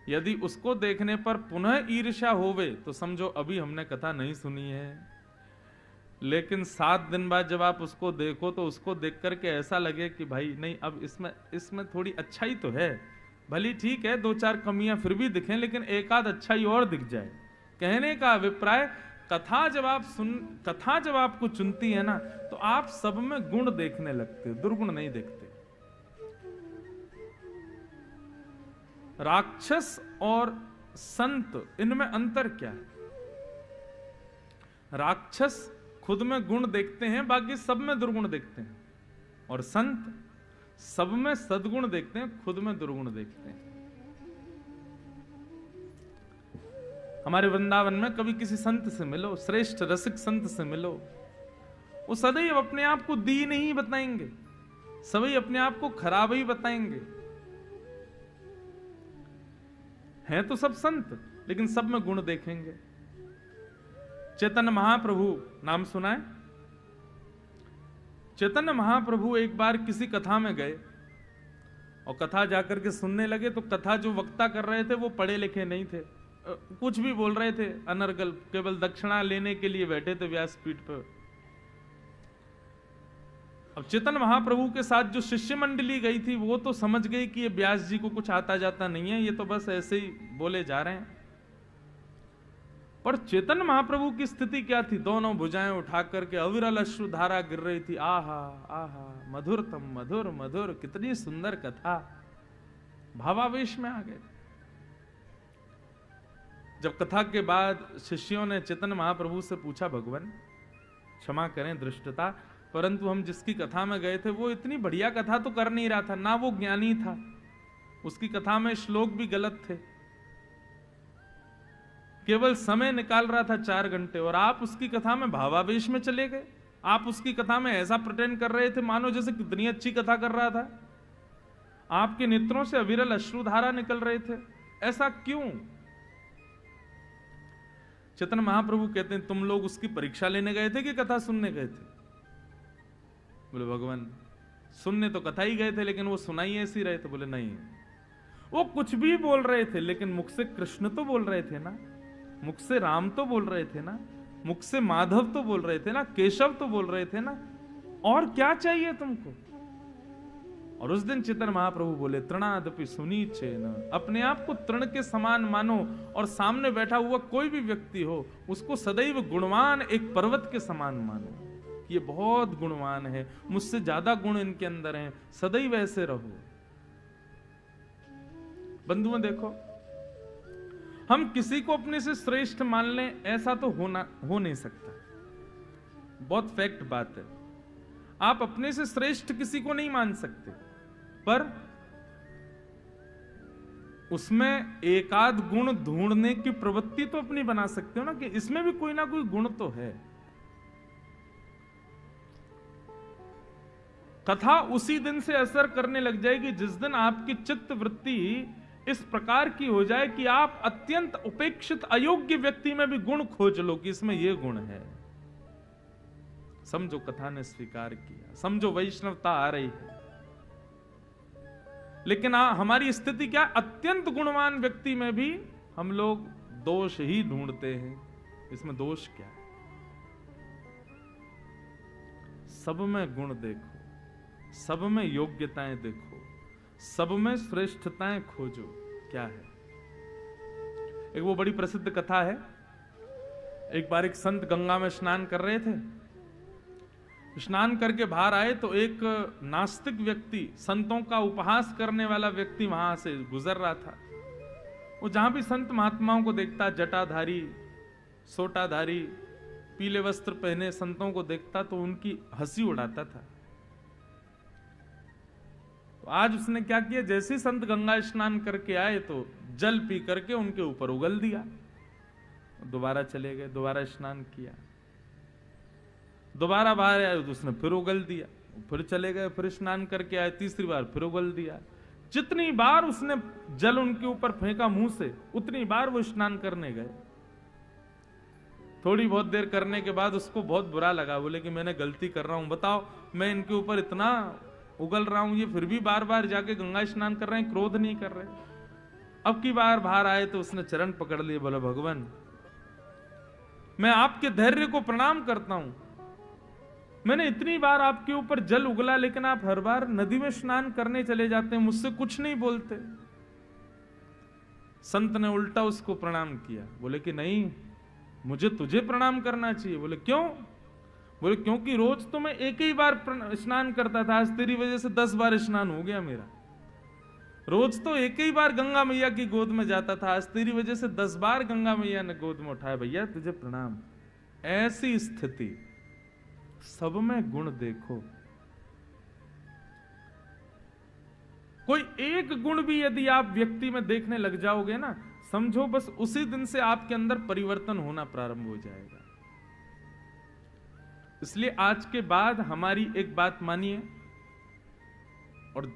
यदि उसको देखने पर पुनः ईर्ष्या होवे तो समझो अभी हमने कथा नहीं सुनी है। लेकिन 7 दिन बाद जब आप उसको देखो तो उसको देख करके ऐसा लगे कि भाई नहीं, अब इसमें थोड़ी अच्छाई तो है, भली ठीक है 2-4 कमियां फिर भी दिखें, लेकिन एक आध अच्छाई और दिख जाए। कहने का अभिप्राय, कथा जब आपको चुनती है ना, तो आप सब में गुण देखने लगते हो, दुर्गुण नहीं देखते। राक्षस और संत, इनमें अंतर क्या है? राक्षस खुद में गुण देखते हैं, बाकी सब में दुर्गुण देखते हैं, और संत सब में सद्गुण देखते हैं, खुद में दुर्गुण देखते हैं। हमारे वृंदावन में कभी किसी संत से मिलो, श्रेष्ठ रसिक संत से मिलो, वो सदैव अपने आप को दी नहीं बताएंगे, सभी अपने आप को खराब ही बताएंगे। हैं तो सब संत, लेकिन सब में गुण देखेंगे। चैतन्य महाप्रभु नाम सुना है? चैतन्य महाप्रभु एक बार किसी कथा में गए और कथा जाकर के सुनने लगे, तो कथा जो वक्ता कर रहे थे वो पढ़े लिखे नहीं थे, कुछ भी बोल रहे थे अनर्गल, केवल दक्षिणा लेने के लिए बैठे थे व्यासपीठ पर। अब चैतन्य महाप्रभु के साथ जो शिष्य मंडली गई थी वो तो समझ गई कि ये व्यास जी को कुछ आता जाता नहीं है, ये तो बस ऐसे ही बोले जा रहे हैं। पर चैतन्य महाप्रभु की स्थिति क्या थी? दोनों भुजाएं उठा करके अविरल अश्रु धारा गिर रही थी। आहा आहा, मधुरतम मधुर मधुर, कितनी सुंदर कथा। भावावेश में आ गए। जब कथा के बाद शिष्यों ने चैतन्य महाप्रभु से पूछा, भगवान क्षमा करें दृष्टता, परंतु हम जिसकी कथा में गए थे वो इतनी बढ़िया कथा तो कर नहीं रहा था, ना वो ज्ञानी था, उसकी कथा में श्लोक भी गलत थे, केवल समय निकाल रहा था 4 घंटे, और आप उसकी कथा में भावावेश में चले गए। आप उसकी कथा में ऐसा प्रिटेंड कर रहे थे मानो जैसे कितनी अच्छी कथा कर रहा था। आपके नेत्रों से अविरल अश्रुधारा निकल रहे थे, ऐसा क्यों? चैतन्य महाप्रभु कहते हैं, तुम लोग उसकी परीक्षा लेने गए थे कि कथा सुनने गए थे? बोले भगवान सुनने तो कथा ही गए थे, लेकिन वो सुनाई ऐसी रहे थे। बोले नहीं, वो कुछ भी बोल रहे थे, लेकिन मुख से कृष्ण तो बोल रहे थे ना, मुख से राम तो बोल रहे थे ना, मुख से माधव तो बोल रहे थे ना, केशव तो बोल रहे थे ना, और क्या चाहिए तुमको? और उस दिन चैतन्य महाप्रभु बोले, तृणादपि सुनीचेन, अपने आप को तृण के समान मानो, और सामने बैठा हुआ कोई भी व्यक्ति हो उसको सदैव गुणवान एक पर्वत के समान मानो, ये बहुत गुणवान है, मुझसे ज्यादा गुण इनके अंदर हैं, सदैव ऐसे रहो। बंधुओं देखो, हम किसी को अपने से श्रेष्ठ मान लें ऐसा तो हो नहीं सकता, बहुत फैक्ट बात है। आप अपने से श्रेष्ठ किसी को नहीं मान सकते, पर उसमें एकाध गुण ढूंढने की प्रवृत्ति तो अपनी बना सकते हो ना, कि इसमें भी कोई ना कोई गुण तो है। कथा उसी दिन से असर करने लग जाएगी जिस दिन आपकी चित्त वृत्ति इस प्रकार की हो जाए कि आप अत्यंत उपेक्षित अयोग्य व्यक्ति में भी गुण खोज लो कि इसमें यह गुण है। समझो कथा ने स्वीकार किया, समझो वैष्णवता आ रही है। लेकिन हमारी स्थिति क्या, अत्यंत गुणवान व्यक्ति में भी हम लोग दोष ही ढूंढते हैं। इसमें दोष क्या है? सब में गुण देखो, सब में योग्यताएं देखो, सब में श्रेष्ठताएं खोजो। क्या है? एक वो बड़ी प्रसिद्ध कथा है। एक बार एक संत गंगा में स्नान कर रहे थे। स्नान करके बाहर आए तो एक नास्तिक व्यक्ति, संतों का उपहास करने वाला व्यक्ति वहां से गुजर रहा था। वो जहां भी संत महात्माओं को देखता, जटाधारी, सोटाधारी, पीले वस्त्र पहने संतों को देखता तो उनकी हंसी उड़ाता था। तो आज उसने क्या किया, जैसे संत गंगा स्नान करके आए तो जल पी करके उनके ऊपर उगल दिया। दोबारा चले गए, दोबारा स्नान किया, दोबारा बाहर आए तो उसने फिर उगल दिया, फिर चले गए, फिर स्नान करके आए, तीसरी बार फिर उगल दिया। जितनी बार उसने जल उनके ऊपर फेंका मुंह से, उतनी बार वो स्नान करने गए। थोड़ी बहुत देर करने के बाद उसको बहुत बुरा लगा, बोले कि मैंने गलती कर रहा हूं, बताओ मैं इनके ऊपर इतना उगल रहा हूं, ये फिर भी बार बार जाके गंगा स्नान कर रहे हैं, क्रोध नहीं कर रहे। अब की बार बाहर आए तो उसने चरण पकड़ लिए, बोला भगवान मैं आपके धैर्य को प्रणाम करता हूं, मैंने इतनी बार आपके ऊपर जल उगला लेकिन आप हर बार नदी में स्नान करने चले जाते हैं, मुझसे कुछ नहीं बोलते। संत ने उल्टा उसको प्रणाम किया, बोले कि नहीं मुझे तुझे प्रणाम करना चाहिए। बोले क्यों? बोले क्योंकि रोज तो मैं एक ही बार स्नान करता था, आज तेरी वजह से 10 बार स्नान हो गया मेरा। रोज तो एक ही बार गंगा मैया की गोद में जाता था, आज तेरी वजह से 10 बार गंगा मैया ने गोद में उठाया, भैया तुझे प्रणाम। ऐसी स्थिति, सब में गुण देखो। कोई एक गुण भी यदि आप व्यक्ति में देखने लग जाओगे ना, समझो बस उसी दिन से आपके अंदर परिवर्तन होना प्रारंभ हो जाएगा। इसलिए आज के बाद हमारी एक बात मानिए, और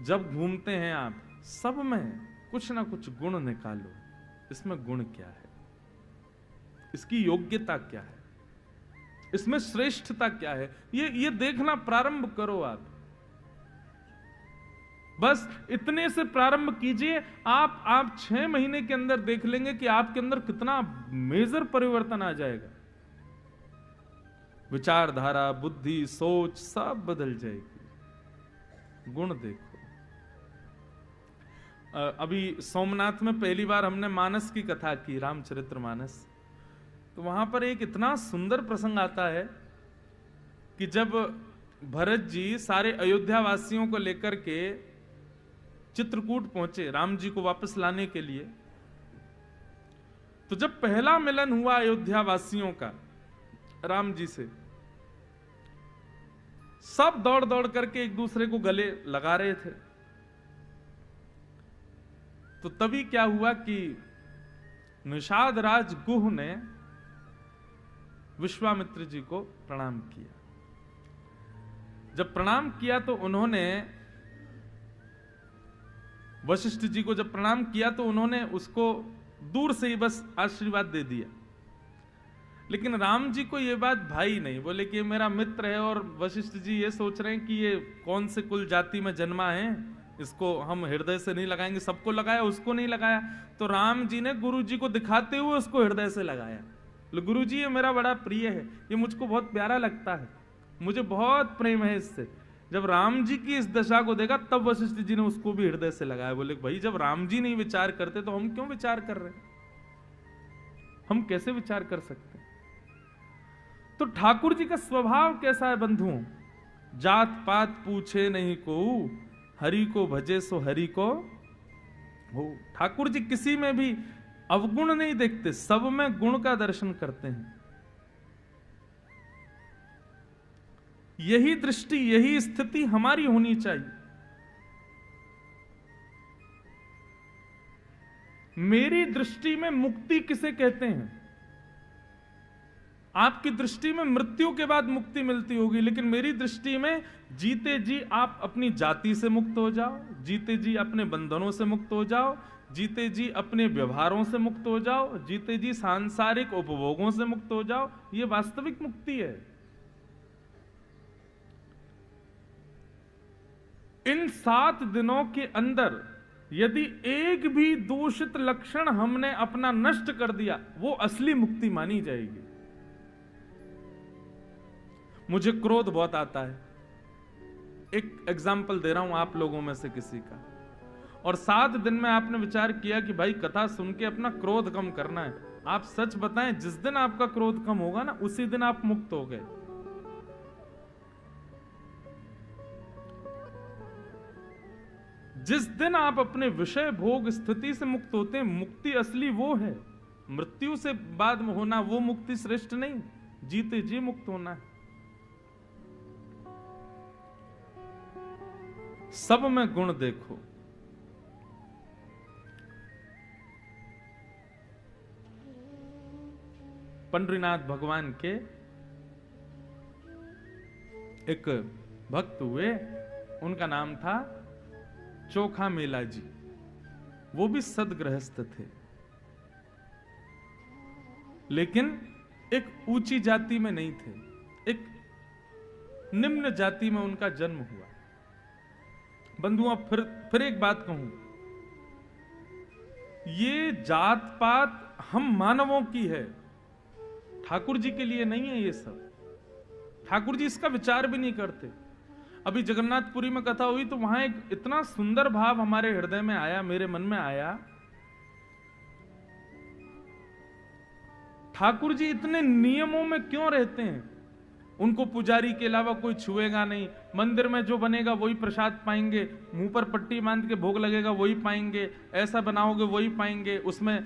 जब घूमते हैं आप सब में कुछ ना कुछ गुण निकालो। इसमें गुण क्या है, इसकी योग्यता क्या है, इसमें श्रेष्ठता क्या है, ये देखना प्रारंभ करो। आप बस इतने से प्रारंभ कीजिए, आप 6 महीने के अंदर देख लेंगे कि आपके अंदर कितना मेजर परिवर्तन आ जाएगा। विचारधारा, बुद्धि, सोच सब बदल जाएगी। गुण देखो। अभी सोमनाथ में पहली बार हमने मानस की कथा की, रामचरितमानस। तो वहां पर एक इतना सुंदर प्रसंग आता है कि जब भरत जी सारे अयोध्या वासियों को लेकर के चित्रकूट पहुंचे राम जी को वापस लाने के लिए, तो जब पहला मिलन हुआ अयोध्या वासियों का राम जी से, सब दौड़ दौड़ करके एक दूसरे को गले लगा रहे थे। तो तभी क्या हुआ कि निषाद राज गुह ने विश्वामित्र जी को प्रणाम किया। जब प्रणाम किया तो उन्होंने वशिष्ठ जी को जब प्रणाम किया तो उन्होंने उसको दूर से ही बस आशीर्वाद दे दिया। लेकिन राम जी को यह बात भाई नहीं, बोले कि मेरा मित्र है और वशिष्ठ जी ये सोच रहे हैं कि ये कौन से कुल जाति में जन्मा है, इसको हम हृदय से नहीं लगाएंगे। सबको लगाया, उसको नहीं लगाया। तो राम जी ने गुरु जी को दिखाते हुए उसको हृदय से लगाया। गुरु जी ये मेरा बड़ा प्रिय है, ये मुझको बहुत प्यारा लगता है, मुझे बहुत प्रेम है इससे। जब राम जी की इस दशा को देखा तब वशिष्ठ जी ने उसको भी हृदय से लगाया। बोले भाई जब राम जी नहीं विचार करते तो हम क्यों विचार कर रहे हैं, हम कैसे विचार कर सकते हैं। तो ठाकुर जी का स्वभाव कैसा है बंधुओं, जात पात पूछे नहीं को, हरि को भजे सो हरि को हो। ठाकुर जी किसी में भी अवगुण नहीं देखते, सब में गुण का दर्शन करते हैं। यही दृष्टि, यही स्थिति हमारी होनी चाहिए। मेरी दृष्टि में मुक्ति किसे कहते हैं? आपकी दृष्टि में मृत्यु के बाद मुक्ति मिलती होगी, लेकिन मेरी दृष्टि में जीते जी आप अपनी जाति से मुक्त हो जाओ, जीते जी अपने बंधनों से मुक्त हो जाओ, जीते जी अपने व्यवहारों से मुक्त हो जाओ, जीते जी सांसारिक उपभोगों से मुक्त हो जाओ, ये वास्तविक मुक्ति है। इन 7 दिनों के अंदर यदि एक भी दूषित लक्षण हमने अपना नष्ट कर दिया, वो असली मुक्ति मानी जाएगी। मुझे क्रोध बहुत आता है, एक एग्जाम्पल दे रहा हूं आप लोगों में से किसी का, और 7 दिन में आपने विचार किया कि भाई कथा सुन के अपना क्रोध कम करना है। आप सच बताएं, जिस दिन आपका क्रोध कम होगा ना, उसी दिन आप मुक्त हो गए। जिस दिन आप अपने विषय भोग स्थिति से मुक्त होते हैं, मुक्ति असली वो है। मृत्यु से बाद में होना वो मुक्ति श्रेष्ठ नहीं, जीते जी मुक्त होना है। सब में गुण देखो। पंडरीनाथ भगवान के एक भक्त हुए, उनका नाम था चोखा मेला जी। वो भी सदगृहस्थ थे, लेकिन एक ऊंची जाति में नहीं थे, एक निम्न जाति में उनका जन्म हुआ। बंधुओं, फिर एक बात कहूं, ये जात पात हम मानवों की है, ठाकुर जी के लिए नहीं है ये सब। ठाकुर जी इसका विचार भी नहीं करते। अभी जगन्नाथपुरी में कथा हुई तो वहां एक इतना सुंदर भाव हमारे हृदय में आया, मेरे मन में आया। ठाकुर जी इतने नियमों में क्यों रहते हैं? उनको पुजारी के अलावा कोई छुएगा नहीं, मंदिर में जो बनेगा वही प्रसाद पाएंगे, मुंह पर पट्टी बांध के भोग लगेगा वही पाएंगे, ऐसा बनाओगे वही पाएंगे। उसमें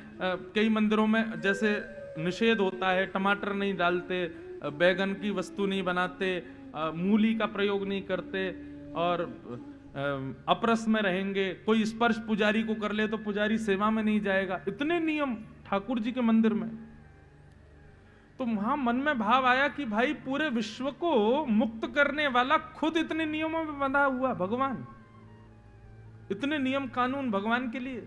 कई मंदिरों में जैसे निषेध होता है, टमाटर नहीं डालते, बैगन की वस्तु नहीं बनाते, मूली का प्रयोग नहीं करते, और अपरस में रहेंगे। कोई स्पर्श पुजारी को कर ले तो पुजारी सेवा में नहीं जाएगा। इतने नियम ठाकुर जी के मंदिर में। तो वहां मन में भाव आया कि भाई पूरे विश्व को मुक्त करने वाला खुद इतने नियमों में बंधा हुआ भगवान, इतने नियम कानून भगवान के लिए।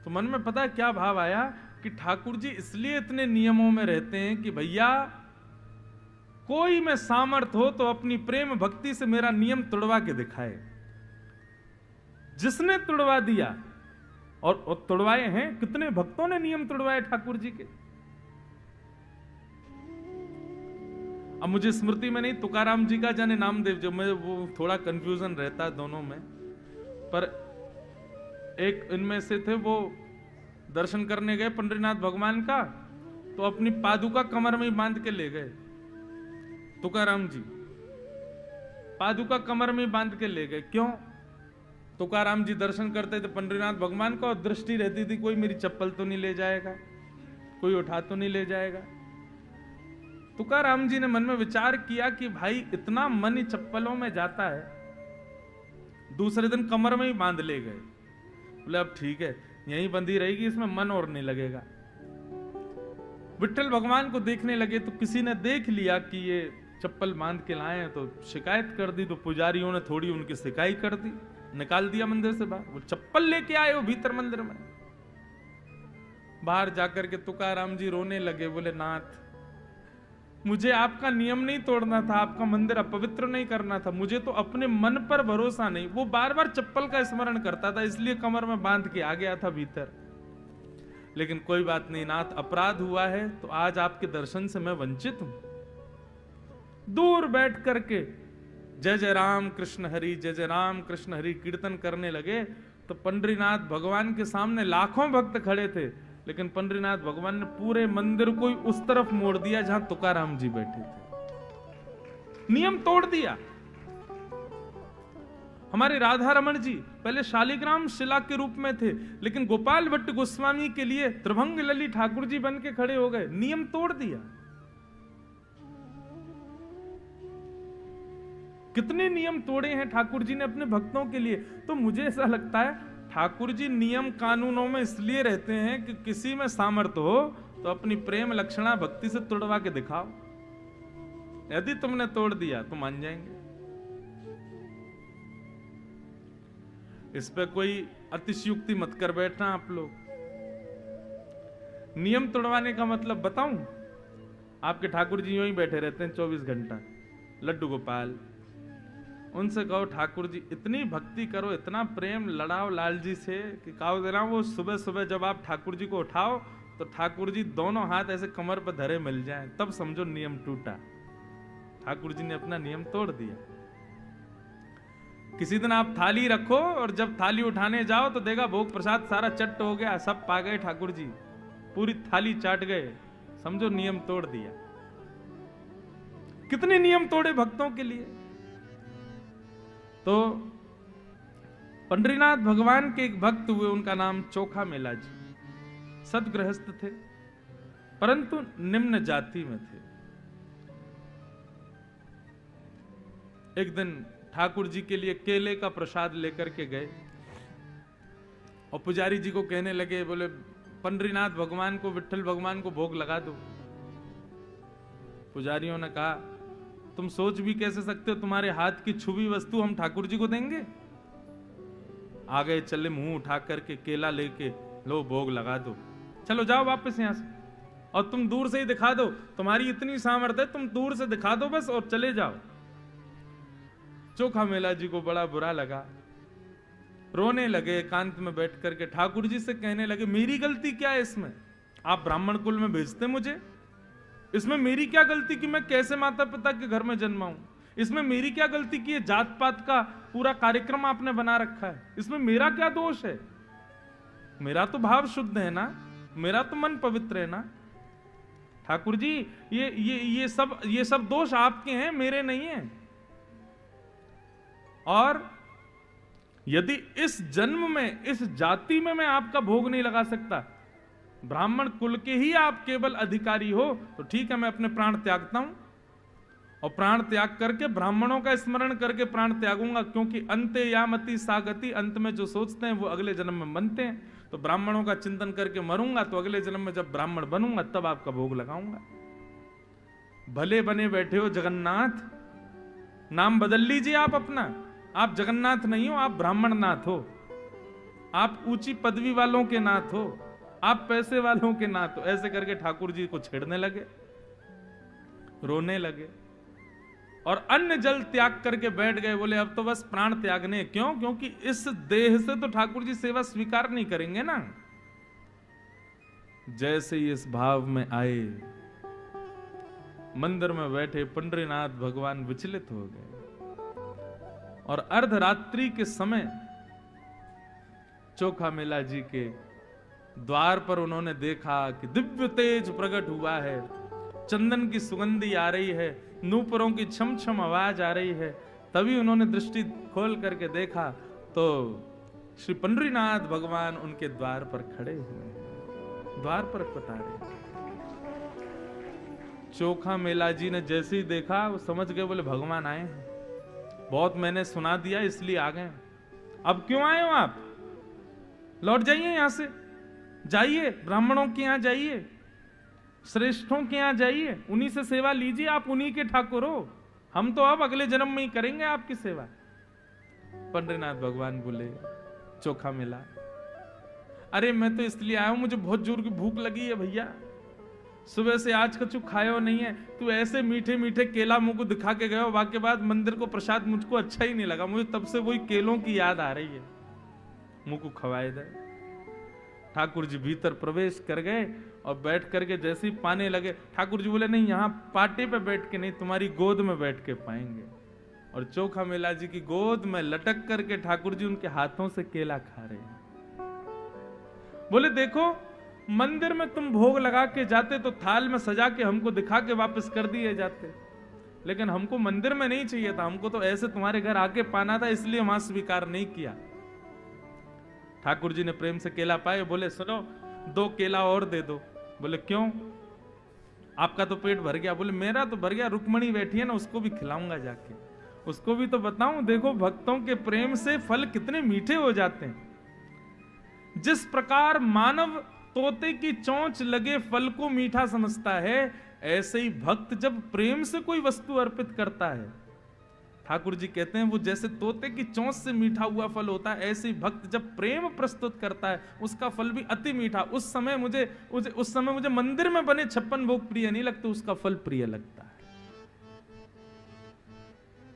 तो मन में पता है क्या भाव आया कि ठाकुर जी इसलिए इतने नियमों में रहते हैं कि भैया कोई में सामर्थ हो तो अपनी प्रेम भक्ति से मेरा नियम तोड़वा के दिखाए। जिसने तुड़वा दिया, और तुड़वाए हैं, कितने भक्तों ने नियम तुड़वाए ठाकुर जी के। अब मुझे स्मृति में नहीं, तुकाराम जी का जाने नामदेव, जो मैं वो थोड़ा कंफ्यूजन रहता है दोनों में, पर एक इनमें से थे, वो दर्शन करने गए पंडरीनाथ भगवान का, तो अपनी पादुका कमर में ही बांध के ले गए। तुकाराम जी पादुका कमर में ही बांध के ले गए। क्यों? तुकाराम जी दर्शन करते थे पंडरीनाथ भगवान का, और दृष्टि रहती थी कोई मेरी चप्पल तो नहीं ले जाएगा, कोई उठा तो नहीं ले जाएगा। तुकाराम जी ने मन में विचार किया कि भाई इतना मन चप्पलों में जाता है, दूसरे दिन कमर में ही बांध ले गए। बोले अब ठीक है, यहीं बंधी रहेगी, इसमें मन और नहीं लगेगा। विट्ठल भगवान को देखने लगे तो किसी ने देख लिया कि ये चप्पल बांध के लाए हैं, तो शिकायत कर दी। तो पुजारियों ने थोड़ी उनकी सिकाई कर दी, निकाल दिया मंदिर से बाहर। वो चप्पल लेके आए हो भीतर मंदिर में। बाहर जाकर के तुकाराम जी रोने लगे, बोले नाथ मुझे आपका नियम नहीं तोड़ना था, आपका मंदिर अपवित्र नहीं करना था, मुझे तो अपने मन पर भरोसा नहीं। वो बार बार चप्पल का स्मरण करता था, इसलिए कमर में बांध के आ गया था भीतर। लेकिन कोई बात नहीं नाथ, अपराध हुआ है तो आज आपके दर्शन से मैं वंचित हूं। दूर बैठ करके जय जय राम कृष्ण हरि, जय जय राम कृष्ण हरि कीर्तन करने लगे। तो पंडरीनाथ भगवान के सामने लाखों भक्त खड़े थे, लेकिन पंडरीनाथ भगवान ने पूरे मंदिर को उस तरफ मोड़ दिया जहां तुकाराम जी बैठे थे, नियम तोड़ दिया। हमारे राधा रमण जी पहले शालिग्राम शिला के रूप में थे, लेकिन गोपाल भट्ट गोस्वामी के लिए त्रिभंग लली ठाकुर जी बन के खड़े हो गए, नियम तोड़ दिया। कितने नियम तोड़े हैं ठाकुर जी ने अपने भक्तों के लिए। तो मुझे ऐसा लगता है ठाकुर जी नियम कानूनों में इसलिए रहते हैं कि किसी में सामर्थ्य हो तो अपनी प्रेम लक्षणा भक्ति से तोड़वा के दिखाओ। यदि तुमने तोड़ दिया तो मान जाएंगे। इस पे कोई अतिशयुक्ति मत कर बैठना आप लोग। नियम तोड़वाने का मतलब बताऊं? आपके ठाकुर जी यूं ही बैठे रहते हैं 24 घंटा, लड्डू गोपाल। उनसे कहो ठाकुर जी इतनी भक्ति करो, इतना प्रेम लड़ाओ लाल जी से कि कहो देना वो सुबह सुबह जब आप ठाकुर जी को उठाओ तो ठाकुर जी दोनों हाथ ऐसे कमर पर धरे मिल जाएं, तब समझो नियम टूटा। ठाकुर जी ने अपना नियम तोड़ दिया। किसी दिन आप थाली रखो और जब थाली उठाने जाओ तो देखा भोग प्रसाद सारा चट्ट हो गया, सब पा गए ठाकुर जी, पूरी थाली चाट गए, समझो नियम तोड़ दिया। कितने नियम तोड़े भक्तों के लिए। तो पंडरीनाथ भगवान के एक भक्त हुए, उनका नाम चोखा मेला जी। सदगृहस्थ थे परंतु निम्न जाति में थे। एक दिन ठाकुर जी के लिए केले का प्रसाद लेकर के गए और पुजारी जी को कहने लगे, बोले पंडरीनाथ भगवान को, विट्ठल भगवान को भोग लगा दो। पुजारियों ने कहा तुम सोच भी कैसे सकते हो, तुम्हारे हाथ की छुबी वस्तु हम ठाकुर जी को देंगे? आ गए चले मुंह उठा करके केला लेके, लो भोग लगा दो, चलो जाओ वापस यहां से, और तुम दूर से ही दिखा दो, तुम्हारी इतनी सामर्थ्य है, तुम दूर से दिखा दो बस और चले जाओ। चोखा मेला जी को बड़ा बुरा लगा, रोने लगे एकांत में बैठ करके, ठाकुर जी से कहने लगे मेरी गलती क्या है इसमें? आप ब्राह्मण कुल में भेजते मुझे, इसमें मेरी क्या गलती कि मैं कैसे माता पिता के घर में जन्मा हूं? इसमें मेरी क्या गलती कि ये जात पात का पूरा कार्यक्रम आपने बना रखा है, इसमें मेरा क्या दोष है? मेरा तो भाव शुद्ध है ना, मेरा तो मन पवित्र है ना। ठाकुर जी ये सब दोष आपके हैं, मेरे नहीं हैं। और यदि इस जन्म में, इस जाति में मैं आपका भोग नहीं लगा सकता, ब्राह्मण कुल के ही आप केवल अधिकारी हो, तो ठीक है मैं अपने प्राण त्यागता हूं, और प्राण त्याग करके ब्राह्मणों का स्मरण करके प्राण त्यागूंगा, क्योंकि अंते यामति सागति, अंत में जो सोचते हैं वो अगले जन्म में बनते हैं। तो ब्राह्मणों का चिंतन करके मरूंगा, तो अगले जन्म में जब ब्राह्मण बनूंगा तब आपका भोग लगाऊंगा। भले बने बैठे हो जगन्नाथ, नाम बदल लीजिए आप अपना, आप जगन्नाथ नहीं हो, आप ब्राह्मण नाथ हो, आप ऊंची पदवी वालों के नाथ हो, आप पैसे वालों के नाथ हो। ऐसे करके ठाकुर जी को छेड़ने लगे, रोने लगे और अन्न जल त्याग करके बैठ गए। बोले अब तो बस प्राण त्यागने। क्यों? क्योंकि इस देह से तो ठाकुर जी सेवा स्वीकार नहीं करेंगे ना। जैसे ही इस भाव में आए, मंदिर में बैठे पंडरीनाथ भगवान विचलित हो गए, और अर्धरात्रि के समय चोखा मेला जी के द्वार पर उन्होंने देखा कि दिव्य तेज प्रकट हुआ है, चंदन की सुगंधी आ रही है, नूपुरों की छम छम आवाज आ रही है। तभी उन्होंने दृष्टि खोल करके देखा तो श्री पंडरीनाथ भगवान उनके द्वार पर खड़े हुए हैं, द्वार पर पधारे। चोखा मेला जी ने जैसे ही देखा वो समझ गए, बोले भगवान आए हैं, बहुत मैंने सुना दिया इसलिए आ गए। अब क्यों आए हो आप? लौट जाइए यहां से, जाइए ब्राह्मणों के यहां जाइए, श्रेष्ठों के यहां जाइए, उन्हीं से सेवा लीजिए, आप उन्हीं के ठाकुर हो, हम तो अब अगले जन्म में ही करेंगे आपकी सेवा। पंडरीनाथ भगवान बोले चोखा मेला, अरे मैं तो इसलिए आया हूं, मुझे बहुत जोर की भूख लगी है भैया, सुबह से आज कछु खाया नहीं है, तू ऐसे मीठे मीठे केला मुंह को दिखा के गए, वाक्य बाद मंदिर को प्रसाद मुझको अच्छा ही नहीं लगा, मुझे तब से वही केलों की याद आ रही है, मुंह को खवाए दे। ठाकुर जी भीतर प्रवेश कर गए और बैठ करके जैसे ही पाने लगे, ठाकुर जी बोले नहीं यहाँ पाटे पे बैठ के नहीं, तुम्हारी गोद में बैठ के पाएंगे। और चोखा मेला जी की गोद में लटक करके ठाकुर जी उनके हाथों से केला खा रहे हैं। बोले देखो मंदिर में तुम भोग लगा के जाते तो थाल में सजा के हमको दिखा के वापस कर दिए जाते, लेकिन हमको मंदिर में नहीं चाहिए था, हमको तो ऐसे तुम्हारे घर आके पाना था, इसलिए वहां स्वीकार नहीं किया। ठाकुर जी ने प्रेम से केला पाए, बोले सुनो 2 केला और दे दो। बोले क्यों? आपका तो पेट भर गया। बोले मेरा तो भर गया, रुक्मणी बैठी है ना, उसको भी खिलाऊंगा जाके, उसको भी तो बताऊं, देखो भक्तों के प्रेम से फल कितने मीठे हो जाते हैं। जिस प्रकार मानव तोते की चोंच लगे फल को मीठा समझता है, ऐसे ही भक्त जब प्रेम से कोई वस्तु अर्पित करता है, ठाकुर जी कहते हैं वो जैसे तोते की चोंच से मीठा हुआ फल होता है, ऐसे ही भक्त जब प्रेम प्रस्तुत करता है उसका फल भी अति मीठा। उस समय मुझे मंदिर में बने 56 भोग प्रिय नहीं लगते, उसका फल प्रिय लगता है।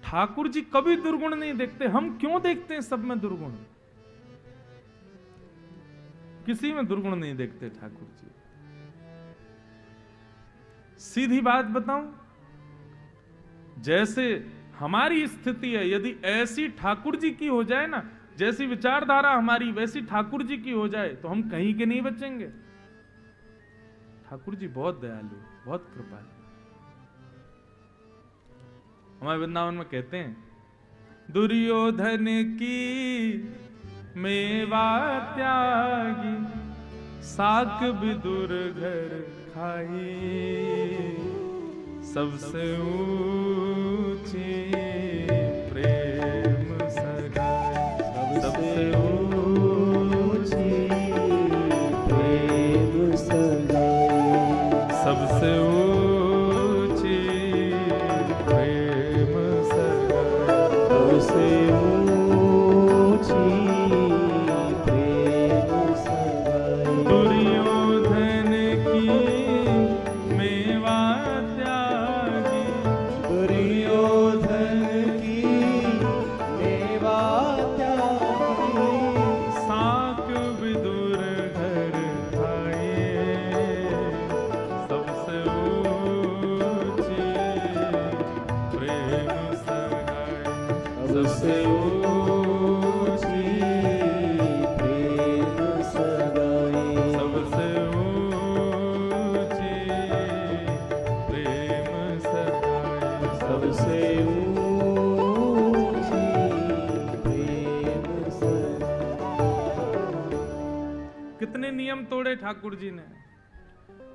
ठाकुर जी कभी दुर्गुण नहीं देखते। हम क्यों देखते हैं सब में दुर्गुण? किसी में दुर्गुण नहीं देखते ठाकुर जी। सीधी बात बताऊं, जैसे हमारी स्थिति है, यदि ऐसी ठाकुर जी की हो जाए ना, जैसी विचारधारा हमारी वैसी ठाकुर जी की हो जाए, तो हम कहीं के नहीं बचेंगे। ठाकुर जी बहुत दयालु, बहुत कृपालु। हमारे वृंदावन में कहते हैं, दुर्योधन की मेवा त्यागी, साक विदुर घर खाई, सबसे ऊंची प्रेम सगाई, सबसे ऊंची प्रेम सगाई, सबसे ऊंची प्रेम सगाई, सबसे ऊंची प्रेम सगाई। दुर्योधन की मेवा त्यागी, दुर्योधन की मेवा त्यागी, साक विदुर घर खाए, सबसे ऊंची प्रेम सगाई, सबसे ऊंची प्रेम सगाई, सबसे ऊंची प्रेम सगाई, सबसे ऊंची प्रेम सगाई। कितने नियम तोड़े ठाकुर जी ने।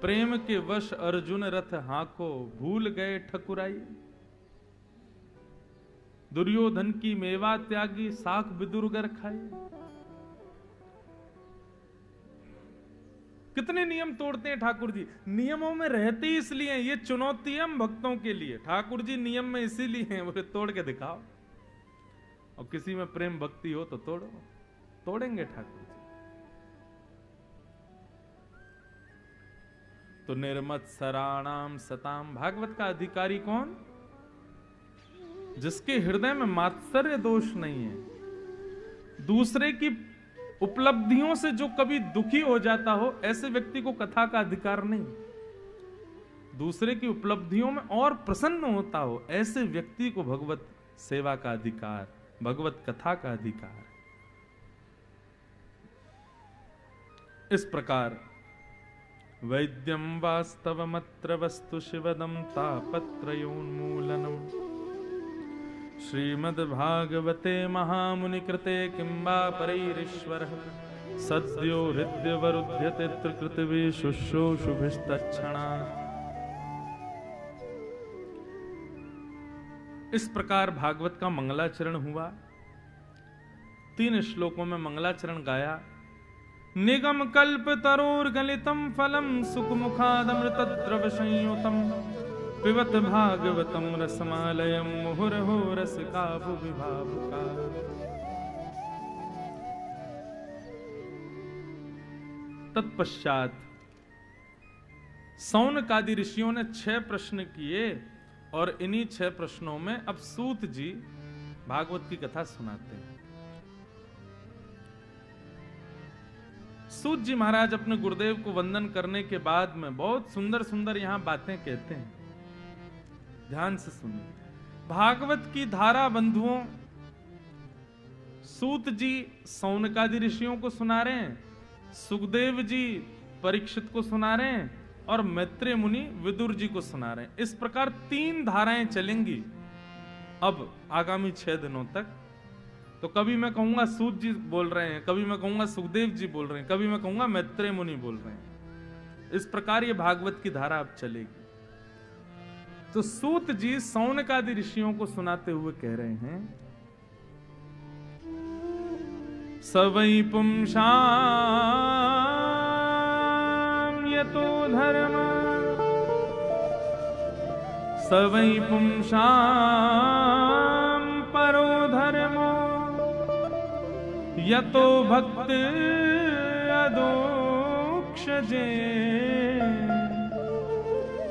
प्रेम के वश अर्जुन रथ हाको, भूल गए ठकुराई। दुर्योधन की मेवा त्यागी, साख विदुरगर खाई। कितने नियम तोड़ते हैं ठाकुर जी। नियमों में रहते ही इसलिए, ये चुनौती है हम भक्तों के लिए। ठाकुर जी नियम में इसीलिए हैं, बोले तोड़ के दिखाओ। और किसी में प्रेम भक्ति हो तो तोड़ो, तोड़ेंगे ठाकुर जी। तो निर्मत सराणाम सताम, भागवत का अधिकारी कौन? जिसके हृदय में मात्सर्य दोष नहीं है, दूसरे की उपलब्धियों से जो कभी दुखी हो जाता हो, ऐसे व्यक्ति को कथा का अधिकार नहीं। दूसरे की उपलब्धियों में और प्रसन्न होता हो, ऐसे व्यक्ति को भगवत सेवा का अधिकार, भगवत कथा का अधिकार। इस प्रकार वैद्यम वास्तवमत्र वस्तु शिवदम तापत्रयोन्मूलनम, श्रीमद्भागवते महामुनि कृते किंबा परैरीश्वरः, सद्यो हृद्यवरुध्यते त्रिकृतिभिः शुश्रूषुभिस्तत्क्षणात्। इस प्रकार भागवत का मंगलाचरण हुआ। 3 श्लोकों में मंगलाचरण गाया। निगम कल्प तरोर गलितम फलम सुखमुखादमृतद्रव संयुतम, पिबत भागवतम रसमालयम मुहुर्हो रसिका भुविभावुका। तत्पश्चात सौनकादि ऋषियों ने 6 प्रश्न किए और इन्हीं 6 प्रश्नों में अब सूत जी भागवत की कथा सुनाते हैं। सूत जी महाराज अपने गुरुदेव को वंदन करने के बाद में बहुत सुंदर सुंदर यहां बातें कहते हैं, ध्यान से सुनिए। भागवत की धारा बंधुओं, सूत जी सौनकादि ऋषियों को सुना रहे हैं, सुखदेव जी परीक्षित को सुना रहे हैं और मैत्रेय मुनि विदुर जी को सुना रहे हैं। इस प्रकार 3 धाराएं चलेंगी अब आगामी 6 दिनों तक। तो कभी मैं कहूंगा सूत जी बोल रहे हैं, कभी मैं कहूंगा सुखदेव जी बोल रहे हैं, कभी मैं कहूंगा मैत्रेय मुनि बोल रहे हैं। इस प्रकार ये भागवत की धारा अब चलेगी। तो सूत जी सौनकादि ऋषियों को सुनाते हुए कह रहे हैं, सवै पुंसां यतो धर्म सवै पुंसां परो धर्मो यतो भक्ति अदोक्षजे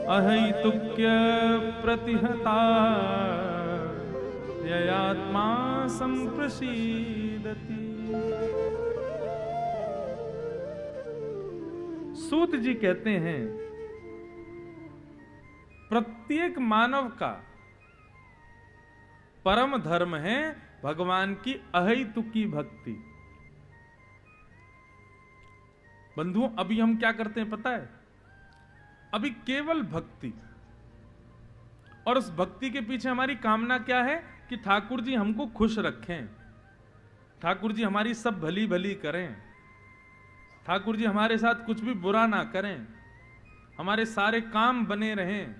अहैतुक्य प्रतिहता ययात्मा संप्रसीदति। सूत जी कहते हैं प्रत्येक मानव का परम धर्म है भगवान की अहैतुकी भक्ति। बंधुओं, अभी हम क्या करते हैं पता है? अभी केवल भक्ति, और उस भक्ति के पीछे हमारी कामना क्या है कि ठाकुर जी हमको खुश रखें, ठाकुर जी हमारी सब भली भली करें, ठाकुर जी हमारे साथ कुछ भी बुरा ना करें, हमारे सारे काम बने रहें।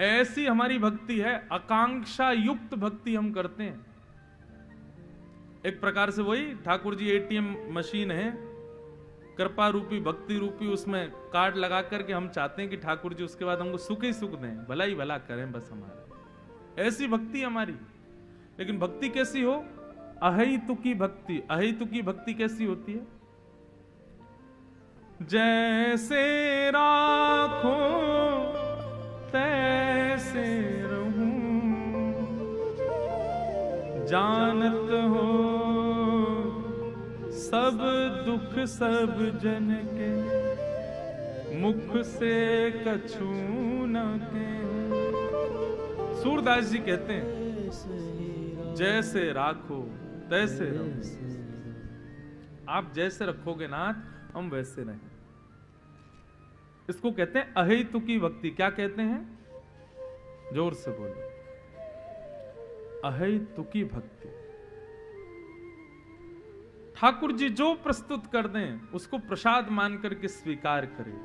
ऐसी हमारी भक्ति है, आकांक्षा युक्त भक्ति हम करते हैं। एक प्रकार से वही ठाकुर जी एटीएम मशीन है, कृपा रूपी भक्ति रूपी, उसमें कार्ड लगा करके हम चाहते हैं कि ठाकुर जी उसके बाद हमको सुख ही सुख दें, भला ही भला करें बस हमारा। ऐसी भक्ति हमारी। लेकिन भक्ति कैसी हो? अहैतुकी भक्ति। अहैतुकी भक्ति कैसी होती है? जैसे राखो तैसे रहूं, जानत हो सब दुख सब जन के, मुख से कछु न के। सूरदास जी कहते हैं जैसे राखो तैसे रहो। आप जैसे रखोगे नाथ, हम वैसे रहें। इसको कहते हैं अहैतुकी भक्ति। क्या कहते हैं? जोर से बोलो, अहैतुकी भक्ति। ठाकुर जी जो प्रस्तुत कर दें उसको प्रसाद मान करके स्वीकार करें।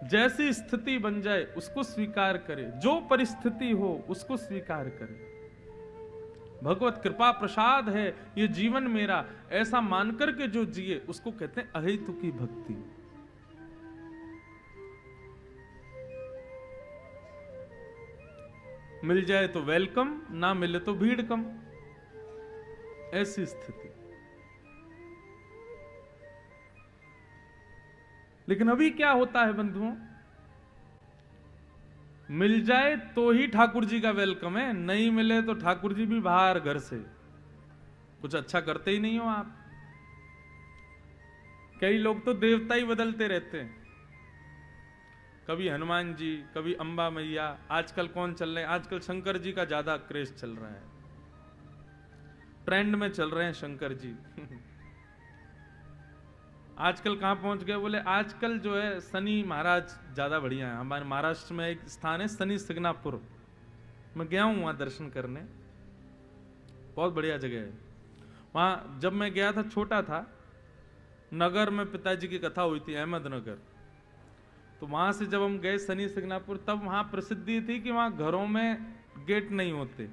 जैसी स्थिति बन जाए उसको स्वीकार करें, जो परिस्थिति हो उसको स्वीकार करें। भगवत कृपा प्रसाद है ये जीवन मेरा, ऐसा मानकर के जो जिए उसको कहते हैं अहैतुकी भक्ति। मिल जाए तो वेलकम, ना मिले तो भीड़ कम, ऐसी स्थिति। लेकिन अभी क्या होता है बंधुओं? मिल जाए तो ही ठाकुर जी का वेलकम है, नहीं मिले तो ठाकुर जी भी बाहर घर से। कुछ अच्छा करते ही नहीं हो आप। कई लोग तो देवता ही बदलते रहते हैं, कभी हनुमान जी, कभी अंबा मैया। आजकल कौन चल रहे हैं? आजकल शंकर जी का ज्यादा क्रेज चल रहा है, ट्रेंड में चल रहे हैं शंकर जी। आजकल कहां पहुंच गए? बोले आजकल जो है शनि महाराज ज्यादा बढ़िया है। हमारे महाराष्ट्र में एक स्थान है शनि सिग्नापुर, मैं गया हूं वहां दर्शन करने, बहुत बढ़िया जगह है। वहां जब मैं गया था, छोटा था, नगर में पिताजी की कथा हुई थी, अहमदनगर। तो वहां से जब हम गए शनि सिग्नापुर, तब वहां प्रसिद्धि थी कि वहां घरों में गेट नहीं होते,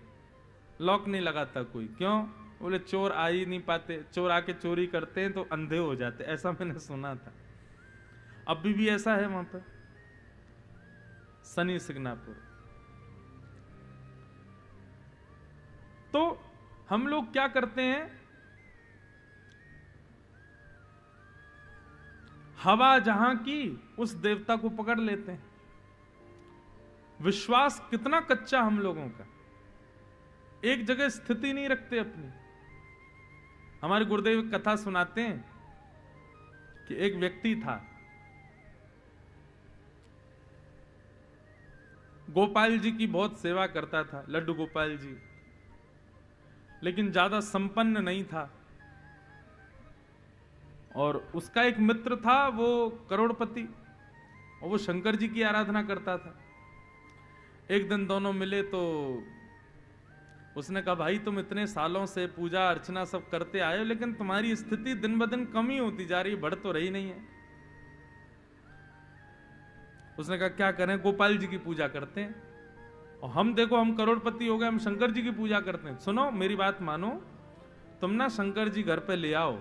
लॉक नहीं लगाता कोई। क्यों? बोले चोर आ ही नहीं पाते, चोर आके चोरी करते हैं तो अंधे हो जाते, ऐसा मैंने सुना था। अभी भी ऐसा है वहां पर शनि सिग्नापुर। तो हम लोग क्या करते हैं? हवा जहां की उस देवता को पकड़ लेते हैं। विश्वास कितना कच्चा हम लोगों का, एक जगह स्थिति नहीं रखते अपनी। हमारे गुरुदेव कथा सुनाते हैं कि एक व्यक्ति था, गोपाल जी की बहुत सेवा करता था, लड्डू गोपाल जी, लेकिन ज्यादा संपन्न नहीं था। और उसका एक मित्र था, वो करोड़पति, और वो शंकर जी की आराधना करता था। एक दिन दोनों मिले तो उसने कहा, भाई तुम इतने सालों से पूजा अर्चना सब करते आए हो, लेकिन तुम्हारी स्थिति दिन ब दिन कम ही होती जा रही, बढ़ तो रही नहीं है। उसने कहा क्या करें, गोपाल जी की पूजा करते हैं। और हम देखो, हम करोड़पति हो गए, हम शंकर जी की पूजा करते हैं। सुनो मेरी बात मानो, तुम ना शंकर जी घर पे ले आओ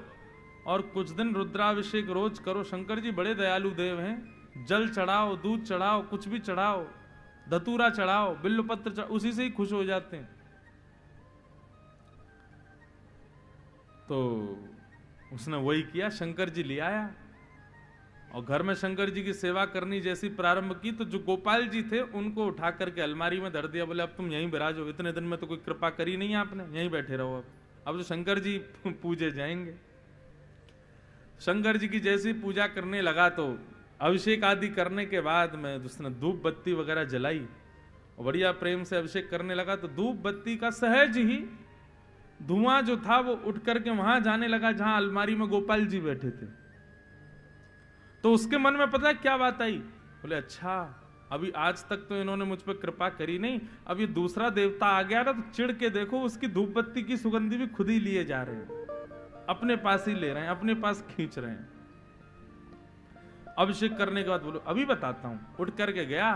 और कुछ दिन रुद्राभिषेक रोज करो। शंकर जी बड़े दयालु देव हैं, जल चढ़ाओ, दूध चढ़ाओ, कुछ भी चढ़ाओ, धतूरा चढ़ाओ, बिल्वपत्र चढ़ाओ, उसी से ही खुश हो जाते हैं। तो उसने वही किया, शंकर जी ले आया और घर में शंकर जी की सेवा करनी जैसी प्रारंभ की तो जो गोपाल जी थे उनको उठा करके अलमारी में धर दिया। बोले अब तुम यहीं विराजो, इतने दिन में तो कोई कृपा करी नहीं आपने, यहीं बैठे रहो। अब तो शंकर जी पूजे जाएंगे। शंकर जी की जैसी पूजा करने लगा तो अभिषेक आदि करने के बाद में उसने धूप बत्ती वगैरह जलाई और बढ़िया प्रेम से अभिषेक करने लगा तो धूप बत्ती का सहज ही धुआं जो था वो उठ करके वहां जाने लगा जहां अलमारी में गोपाल जी बैठे थे। तो उसके मन में पता है क्या बात आई? बोले अच्छा, अभी आज तक तो इन्होंने मुझ पर कृपा करी नहीं, अब ये दूसरा देवता आ गया ना तो चिढ़ के देखो उसकी धूप बत्ती की सुगंधी भी खुद ही लिए जा रहे हैं, अपने पास ही ले रहे हैं, अपने पास खींच रहे हैं। अभिषेक करने के बाद बोलो अभी बताता हूं। उठ करके गया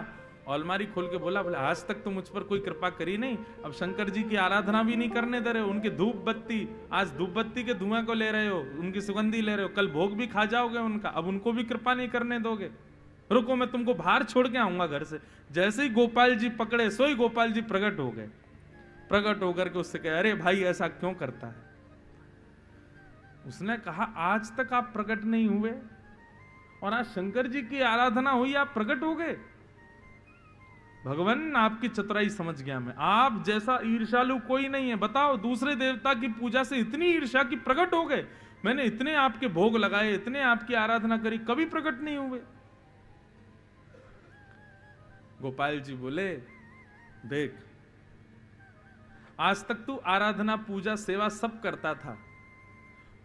और अलमारी खोल के बोला आज तक तो मुझ पर कोई कृपा करी नहीं, अब शंकर जी की आराधना भी नहीं करने दे रहे हो, उनकी धूप बत्ती, आज धूप बत्ती के धुआं को ले रहे हो, उनकी सुगंधी ले रहे हो, कल भोग भी खा जाओगे उनका, अब उनको भी कृपा नहीं करने दोगे। रुको मैं तुमको बाहर छोड़ के आऊंगा घर से। जैसे ही गोपाल जी पकड़े सोई गोपाल जी प्रकट हो गए। प्रकट होकर के उससे कहे अरे भाई ऐसा क्यों करता है? उसने कहा आज तक आप प्रकट नहीं हुए और आज शंकर जी की आराधना हुई आप प्रकट हो गए। भगवान आपकी चतुराई समझ गया मैं, आप जैसा ईर्ष्यालु कोई नहीं है। बताओ दूसरे देवता की पूजा से इतनी ईर्ष्या की प्रकट हो गए, मैंने इतने आपके भोग लगाए, इतने आपकी आराधना करी, कभी प्रकट नहीं हुए। गोपाल जी बोले देख आज तक तू आराधना पूजा सेवा सब करता था,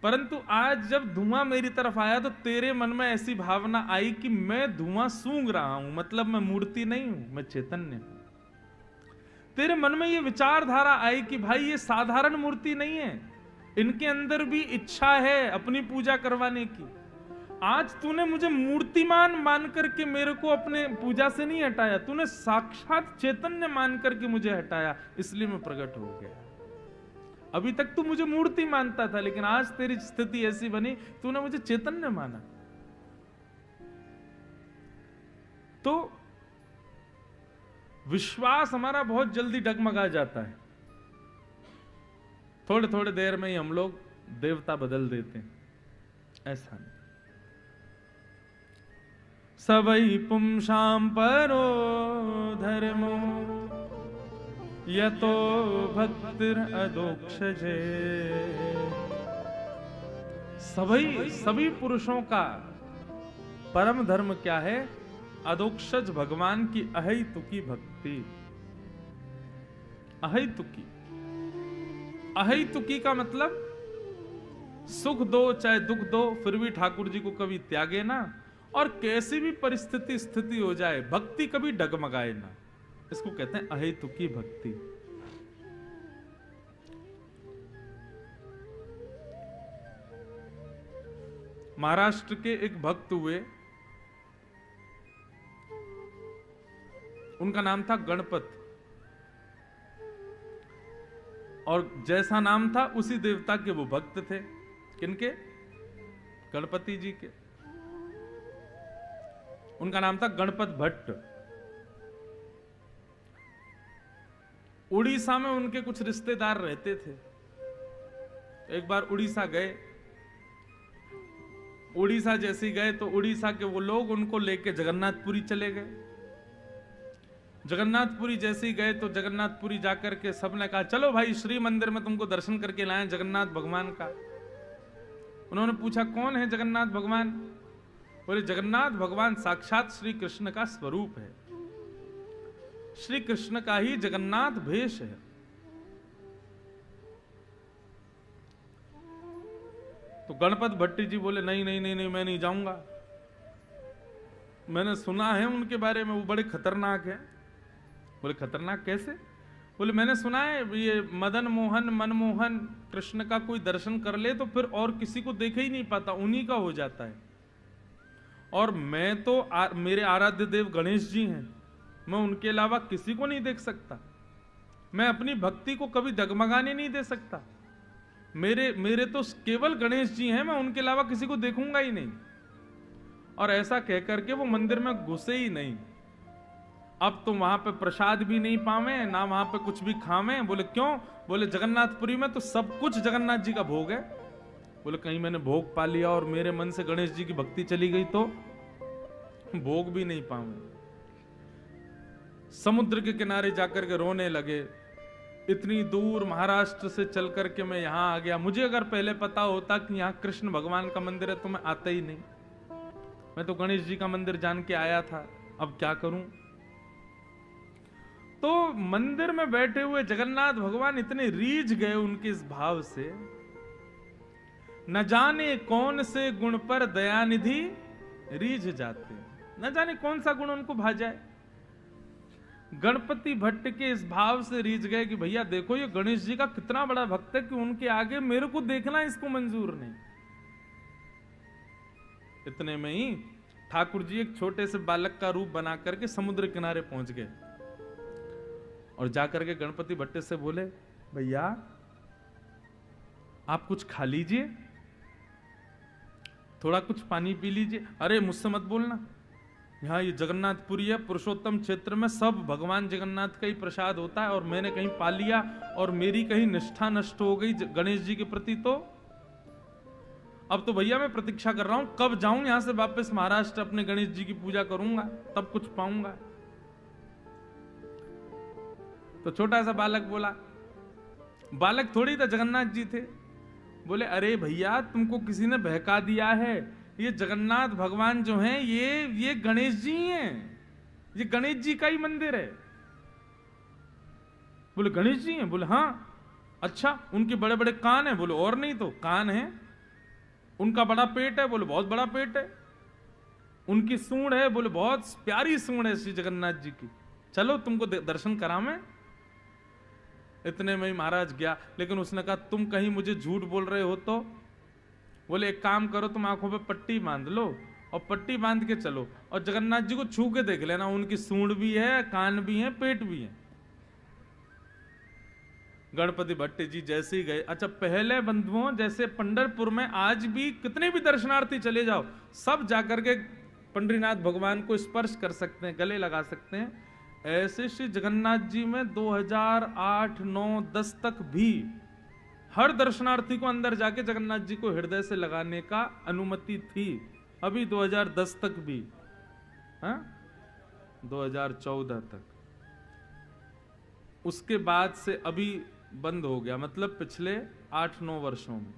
परंतु आज जब धुआं मेरी तरफ आया तो तेरे मन में ऐसी भावना आई कि मैं धुआं सूंघ रहा हूं, मतलब मैं मूर्ति नहीं हूं, मैं चैतन्य हूं। तेरे मन में ये विचारधारा आई कि भाई ये साधारण मूर्ति नहीं है, इनके अंदर भी इच्छा है अपनी पूजा करवाने की। आज तूने मुझे मूर्तिमान मान करके मेरे को अपने पूजा से नहीं हटाया, तूने साक्षात चैतन्य मान करके मुझे हटाया, इसलिए मैं प्रकट हो गया। अभी तक तू मुझे मूर्ति मानता था, लेकिन आज तेरी स्थिति ऐसी बनी तूने मुझे चैतन्य माना। तो विश्वास हमारा बहुत जल्दी डगमगा जाता है, थोड़े थोड़े देर में ही हम लोग देवता बदल देते हैं। ऐसा नहीं। सबई पुंसाम परो धर्मो यतो भक्तिर अदोक्षजे। सभी पुरुषों का परम धर्म क्या है? अदोक्षज भगवान की अहैतुकी भक्ति। अहैतुकी, अहैतुकी का मतलब सुख दो चाहे दुख दो फिर भी ठाकुर जी को कभी त्यागे ना, और कैसी भी परिस्थिति स्थिति हो जाए भक्ति कभी डगमगाए ना। इसको कहते हैं अहेतुकी भक्ति। महाराष्ट्र के एक भक्त हुए, उनका नाम था गणपत, और जैसा नाम था उसी देवता के वो भक्त थे। किनके? गणपति जी के। उनका नाम था गणपत भट्ट। उड़ीसा में उनके कुछ रिश्तेदार रहते थे। एक बार उड़ीसा गए, उड़ीसा जैसे गए तो उड़ीसा के वो लोग उनको लेके जगन्नाथपुरी चले गए। जगन्नाथपुरी जैसे ही गए तो जगन्नाथपुरी जाकर के सबने कहा चलो भाई श्री मंदिर में तुमको दर्शन करके लाएं जगन्नाथ भगवान का। उन्होंने पूछा कौन है जगन्नाथ भगवान? बोले जगन्नाथ भगवान साक्षात श्री कृष्ण का स्वरूप है, श्री कृष्ण का ही जगन्नाथ भेष है। तो गणपत भट्टी जी बोले नहीं नहीं नहीं नहीं मैं नहीं जाऊंगा, मैंने सुना है उनके बारे में वो बड़े खतरनाक हैं। बोले खतरनाक कैसे? बोले मैंने सुना है ये मदन मोहन मनमोहन कृष्ण का कोई दर्शन कर ले तो फिर और किसी को देख ही नहीं पाता, उन्हीं का हो जाता है। और मैं तो मेरे आराध्य देव गणेश जी हैं, मैं उनके अलावा किसी को नहीं देख सकता, मैं अपनी भक्ति को कभी डगमगाने नहीं दे सकता। मेरे मेरे तो केवल गणेश जी हैं, मैं उनके अलावा किसी को देखूंगा ही नहीं। और ऐसा कह करके वो मंदिर में घुसे ही नहीं। अब तो वहां पे प्रसाद भी नहीं पावे ना, वहां पे कुछ भी खावे। बोले क्यों? बोले जगन्नाथपुरी में तो सब कुछ जगन्नाथ जी का भोग है। बोले कहीं मैंने भोग पा लिया और मेरे मन से गणेश जी की भक्ति चली गई तो भोग भी नहीं पावे। समुद्र के किनारे जाकर के रोने लगे। इतनी दूर महाराष्ट्र से चल करके मैं यहां आ गया, मुझे अगर पहले पता होता कि यहां कृष्ण भगवान का मंदिर है तो मैं आता ही नहीं। मैं तो गणेश जी का मंदिर जान के आया था, अब क्या करूं। तो मंदिर में बैठे हुए जगन्नाथ भगवान इतने रीझ गए उनके इस भाव से, न जाने कौन से गुण पर दयानिधि रीझ जाते, न जाने कौन सा गुण उनको भा जाए। गणपति भट्ट के इस भाव से रीझ गए कि भैया देखो ये गणेश जी का कितना बड़ा भक्त है कि उनके आगे मेरे को देखना इसको मंजूर नहीं। इतने में ही ठाकुर जी एक छोटे से बालक का रूप बना करके समुद्र किनारे पहुंच गए और जाकर के गणपति भट्ट से बोले, भैया आप कुछ खा लीजिए, थोड़ा कुछ पानी पी लीजिए। अरे मुझसे मत बोलना, यहाँ ये जगन्नाथपुरी है, पुरुषोत्तम क्षेत्र में सब भगवान जगन्नाथ का ही प्रसाद होता है और मैंने कहीं पा लिया और मेरी कहीं निष्ठा नष्ट हो गई गणेश जी के प्रति, तो अब तो भैया मैं प्रतीक्षा कर रहा हूं कब जाऊं यहां से वापस महाराष्ट्र, अपने गणेश जी की पूजा करूंगा तब कुछ पाऊंगा। तो छोटा सा बालक बोला, बालक थोड़ी था, जगन्नाथ जी थे। बोले अरे भैया तुमको किसी ने बहका दिया है, ये जगन्नाथ भगवान जो हैं ये गणेश जी हैं, ये गणेश जी का ही मंदिर है। बोले गणेश जी हैं? बोले हाँ। अच्छा उनके बड़े बड़े कान हैं? बोले और नहीं तो कान हैं। उनका बड़ा पेट है? बोले बहुत बड़ा पेट है। उनकी सूंड है? बोले बहुत प्यारी सूंड है श्री जगन्नाथ जी की, चलो तुमको दर्शन करावें। इतने में ही महाराज गया, लेकिन उसने कहा तुम कहीं मुझे झूठ बोल रहे हो तो? बोले एक काम करो, तुम आंखों पे पट्टी बांध लो और पट्टी बांध के चलो और जगन्नाथ जी को छू के देख लेना, उनकी सूंड भी है, कान भी है, पेट भी है। गणपति भट्ट जी जैसे ही गए, अच्छा पहले बंधुओं जैसे पंढरपुर में आज भी कितने भी दर्शनार्थी चले जाओ, सब जाकर के पंडरीनाथ भगवान को स्पर्श कर सकते हैं, गले लगा सकते हैं। ऐसे श्री जगन्नाथ जी में 2008, 9, 10 तक भी हर दर्शनार्थी को अंदर जाके जगन्नाथ जी को हृदय से लगाने का अनुमति थी, अभी 2010 तक भी, हाँ 2014 तक। उसके बाद से अभी बंद हो गया, मतलब पिछले 8-9 वर्षों में।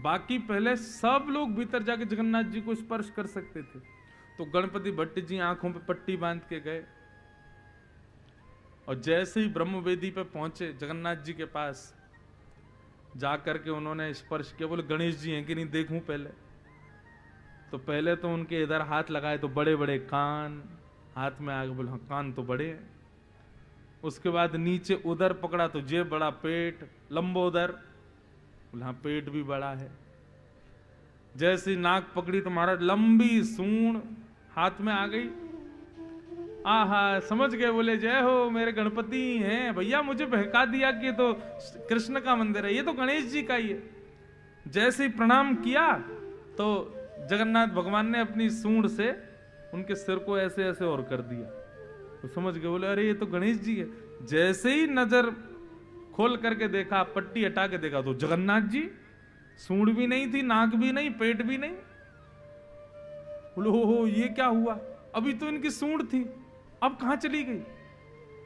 बाकी पहले सब लोग भीतर जाके जगन्नाथ जी को स्पर्श कर सकते थे। तो गणपति भट्ट जी आंखों पे पट्टी बांध के गए और जैसे ही ब्रह्मवेदी पे पहुंचे जगन्नाथ जी के पास, जाकर के उन्होंने स्पर्श किया। बोले गणेश जी हैं कि नहीं देखूं पहले? तो पहले तो उनके इधर हाथ लगाए तो बड़े बड़े कान हाथ में आ गए, बोले हाँ कान तो बड़े हैं। उसके बाद नीचे उधर पकड़ा तो जे बड़ा पेट, लंबोदर, बोले हाँ पेट भी बड़ा है। जैसी नाक पकड़ी तो महाराज लंबी सूंड हाथ में आ गई। आहा समझ गए, बोले जय हो मेरे गणपति हैं। भैया मुझे बहका दिया कि तो कृष्ण का मंदिर है, ये तो गणेश जी का ही है। जैसे ही प्रणाम किया तो जगन्नाथ भगवान ने अपनी सूंड से उनके सिर को ऐसे ऐसे और कर दिया, तो समझ गए, बोले अरे ये तो गणेश जी है। जैसे ही नजर खोल करके देखा, पट्टी हटा के देखा तो जगन्नाथ जी, सूंड भी नहीं थी, नाक भी नहीं, पेट भी नहीं। बोले हो ये क्या हुआ, अभी तो इनकी सूंड थी अब कहां चली गई?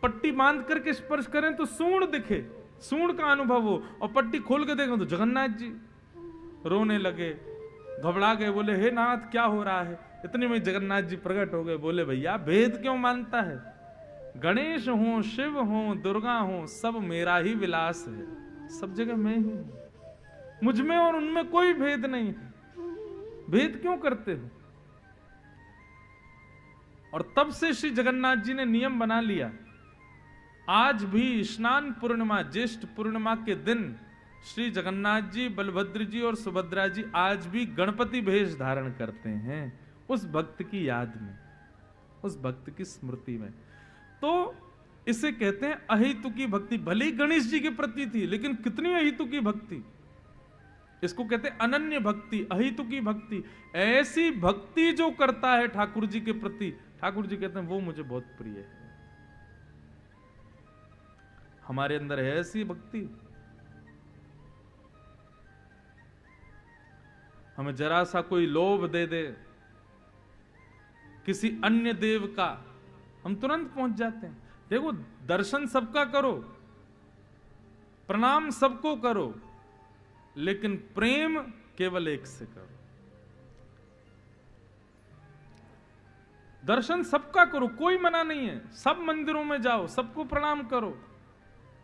पट्टी बांध करके स्पर्श करें तो सूंड दिखे, सूंड का अनुभव हो, और पट्टी खोल के देखें तो जगन्नाथ जी। रोने लगे, घबरा गए, बोले हे नाथ क्या हो रहा है? इतने में जगन्नाथ जी प्रकट हो गए। बोले भैया भेद क्यों मानता है? गणेश हो, शिव हो, दुर्गा हो, सब मेरा ही विलास है, सब जगह मैं ही हूं, मुझ में और उनमें कोई भेद नहीं है, भेद क्यों करते हो? और तब से श्री जगन्नाथ जी ने नियम बना लिया, आज भी स्नान पूर्णिमा, ज्येष्ठ पूर्णिमा के दिन श्री जगन्नाथ जी, बलभद्र जी और सुभद्रा जी आज भी गणपति भेष धारण करते हैं, उस भक्त की याद में, उस भक्त की स्मृति में। तो इसे कहते हैं अहेतुकी भक्ति। भले ही गणेश जी के प्रति थी, लेकिन कितनी अहेतुकी भक्ति। इसको कहते हैं अनन्य भक्ति, अहेतुकी भक्ति। ऐसी भक्ति जो करता है ठाकुर जी के प्रति, ठाकुर जी कहते हैं वो मुझे बहुत प्रिय है। हमारे अंदर है ऐसी भक्ति? हमें जरा सा कोई लोभ दे दे किसी अन्य देव का, हम तुरंत पहुंच जाते हैं। देखो, दर्शन सबका करो, प्रणाम सबको करो, लेकिन प्रेम केवल एक से करो। दर्शन सबका करो, कोई मना नहीं है, सब मंदिरों में जाओ, सबको प्रणाम करो,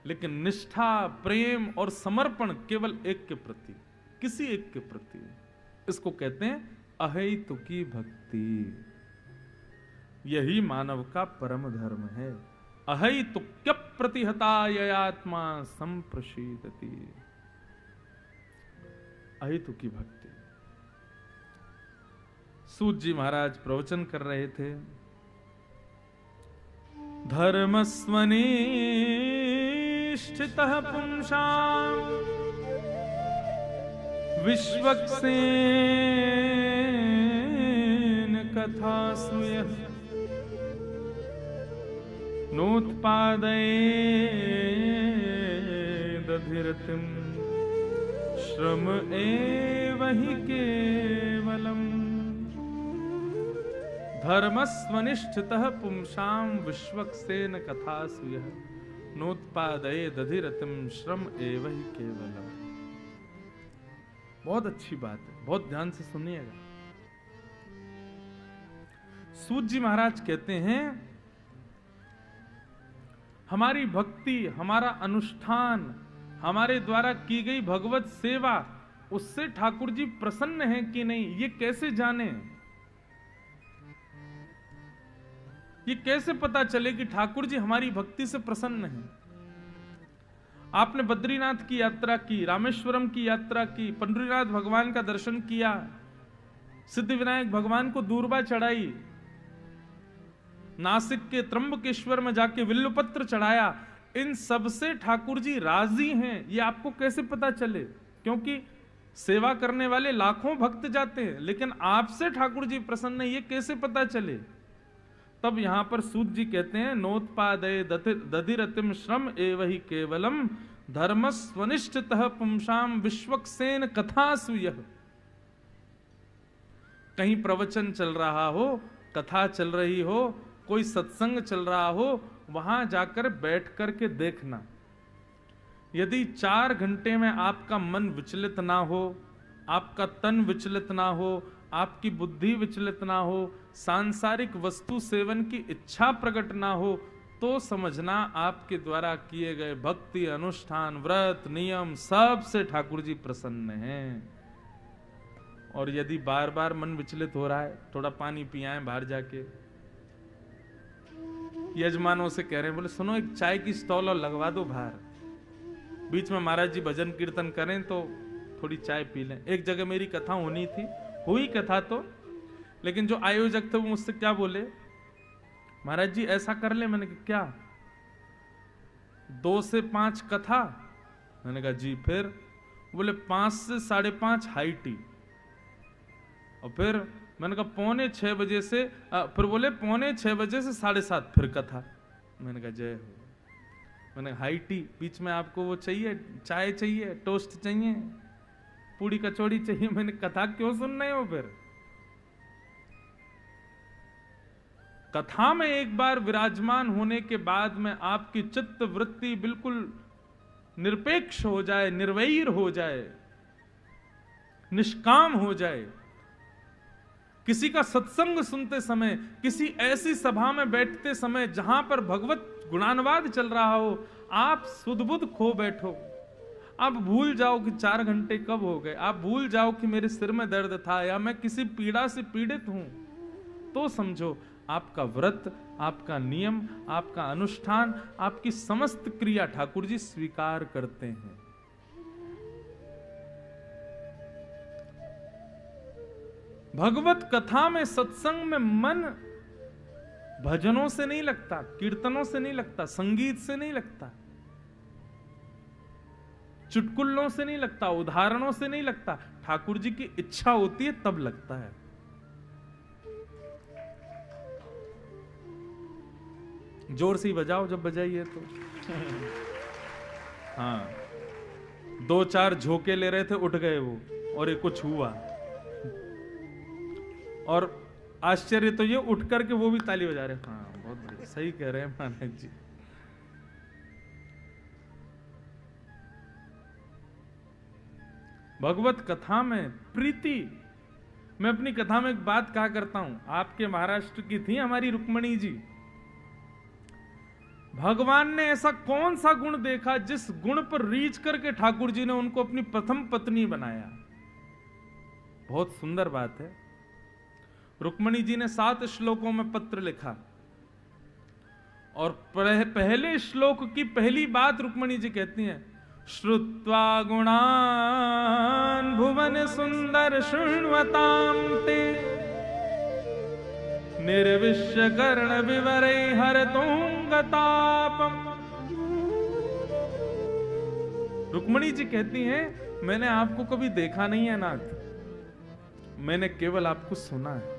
लेकिन निष्ठा, प्रेम और समर्पण केवल एक के प्रति, किसी एक के प्रति। इसको कहते हैं अहेतुकी भक्ति। यही मानव का परम धर्म है। अहेतुक्य प्रतिहता ययात्मा संप्रशीदति। अहेतुकी भक्ति। सूत जी महाराज प्रवचन कर रहे थे। धर्मस्वनिष्ठितः पुंसाम् विश्वक्सेन कथासु यः नोत्पादयेदधिरतिं श्रम एव हि केवलम्। धर्मस्वनिष्ठितः पुंसां विश्वक्सेन कथासु यः नोत्पादयेदधिरतिं श्रम एव हि केवलम्। बहुत अच्छी बात है, बहुत ध्यान से सुनिएगा। सूत जी महाराज कहते हैं हमारी भक्ति, हमारा अनुष्ठान, हमारे द्वारा की गई भगवत सेवा, उससे ठाकुर जी प्रसन्न हैं कि नहीं, ये कैसे जाने? ये कैसे पता चले कि ठाकुर जी हमारी भक्ति से प्रसन्न हैं? आपने बद्रीनाथ की यात्रा की, रामेश्वरम की यात्रा की, पंडरीनाथ भगवान का दर्शन किया, सिद्धिविनायक भगवान को दूर्बा चढ़ाई, नासिक के त्र्यंबकेश्वर में जाके विल्लपत्र चढ़ाया, इन सब से ठाकुर जी राजी हैं, ये आपको कैसे पता चले? क्योंकि सेवा करने वाले लाखों भक्त जाते हैं, लेकिन आपसे ठाकुर जी प्रसन्न है, ये कैसे पता चले? तब यहां पर सूत जी कहते हैं नोत्पादये दधिरतिम श्रम एव हि केवलम धर्मस्वनिष्ठितः पुंसां विश्वक्सेन कथासु यः। कहीं प्रवचन चल रहा हो, कथा चल रही हो, कोई सत्संग चल रहा हो, वहां जाकर बैठ करके देखना। यदि 4 घंटे में आपका मन विचलित ना हो, आपका तन विचलित ना हो, आपकी बुद्धि विचलित ना हो, सांसारिक वस्तु सेवन की इच्छा प्रकट ना हो, तो समझना आपके द्वारा किए गए भक्ति, अनुष्ठान, व्रत, नियम सब से ठाकुर जी प्रसन्न हैं। और यदि बार बार मन विचलित हो रहा है, थोड़ा पानी पियाएं बाहर जाके, यजमानों से कह रहे हैं, बोले सुनो एक चाय की स्टॉल और लगवा दो बाहर, बीच में महाराज जी भजन कीर्तन करें तो थोड़ी चाय पी लें। एक जगह मेरी कथा होनी थी, हुई कथा तो, लेकिन जो आयोजक थे वो मुझसे क्या बोले, महाराज जी ऐसा कर ले। मैंने कहा क्या? 2 से 5 कथा। मैंने कहा जी, फिर? बोले 5 से 5:30 हाई टी, और फिर मैंने कहा 5:45 बजे से, फिर बोले 5:45 बजे से 7:30 फिर कथा। मैंने कहा जय हो। मैंने हाई टी, बीच में आपको वो चाहिए, चाय चाहिए, टोस्ट चाहिए, पूड़ी कचौड़ी चाहिए, मैंने कथा क्यों सुन रहे हो? फिर कथा में एक बार विराजमान होने के बाद में आपकी चित्त वृत्ति बिल्कुल निरपेक्ष हो जाए, निर्वैर हो जाए, निष्काम हो जाए। किसी का सत्संग सुनते समय, किसी ऐसी सभा में बैठते समय जहां पर भगवत गुणानुवाद चल रहा हो, आप सुध-बुध खो बैठो। आप भूल जाओ कि 4 घंटे कब हो गए, आप भूल जाओ कि मेरे सिर में दर्द था या मैं किसी पीड़ा से पीड़ित हूं, तो समझो आपका व्रत, आपका नियम, आपका अनुष्ठान, आपकी समस्त क्रिया ठाकुर जी स्वीकार करते हैं। भगवत कथा में, सत्संग में मन भजनों से नहीं लगता, कीर्तनों से नहीं लगता, संगीत से नहीं लगता, चुटकुलों से नहीं लगता, उदाहरणों से नहीं लगता। ठाकुर जी की इच्छा होती है तब लगता है। जोर से ही बजाओ जब बजाइए तो। हाँ, 2-4 झोंके ले रहे थे, उठ गए वो, और ये कुछ हुआ। और आश्चर्य तो ये उठ करके वो भी ताली बजा रहे। हाँ, बहुत बढ़िया, सही कह रहे हैं महाराज जी। भगवत कथा में प्रीति। मैं अपनी कथा में एक बात कहा करता हूं, आपके महाराष्ट्र की थी हमारी रुक्मणी जी। भगवान ने ऐसा कौन सा गुण देखा जिस गुण पर रीच करके ठाकुर जी ने उनको अपनी प्रथम पत्नी बनाया। बहुत सुंदर बात है। रुक्मणी जी ने 7 श्लोकों में पत्र लिखा, और पहले श्लोक की पहली बात रुक्मणी जी कहती हैं, श्रुत्वा गुणान भुवन सुंदर शृण्वताम ते निर्विश्य कर्ण विवरे हरतोंगतापम। रुक्मणी जी कहती हैं, मैंने आपको कभी देखा नहीं है नाथ, मैंने केवल आपको सुना है।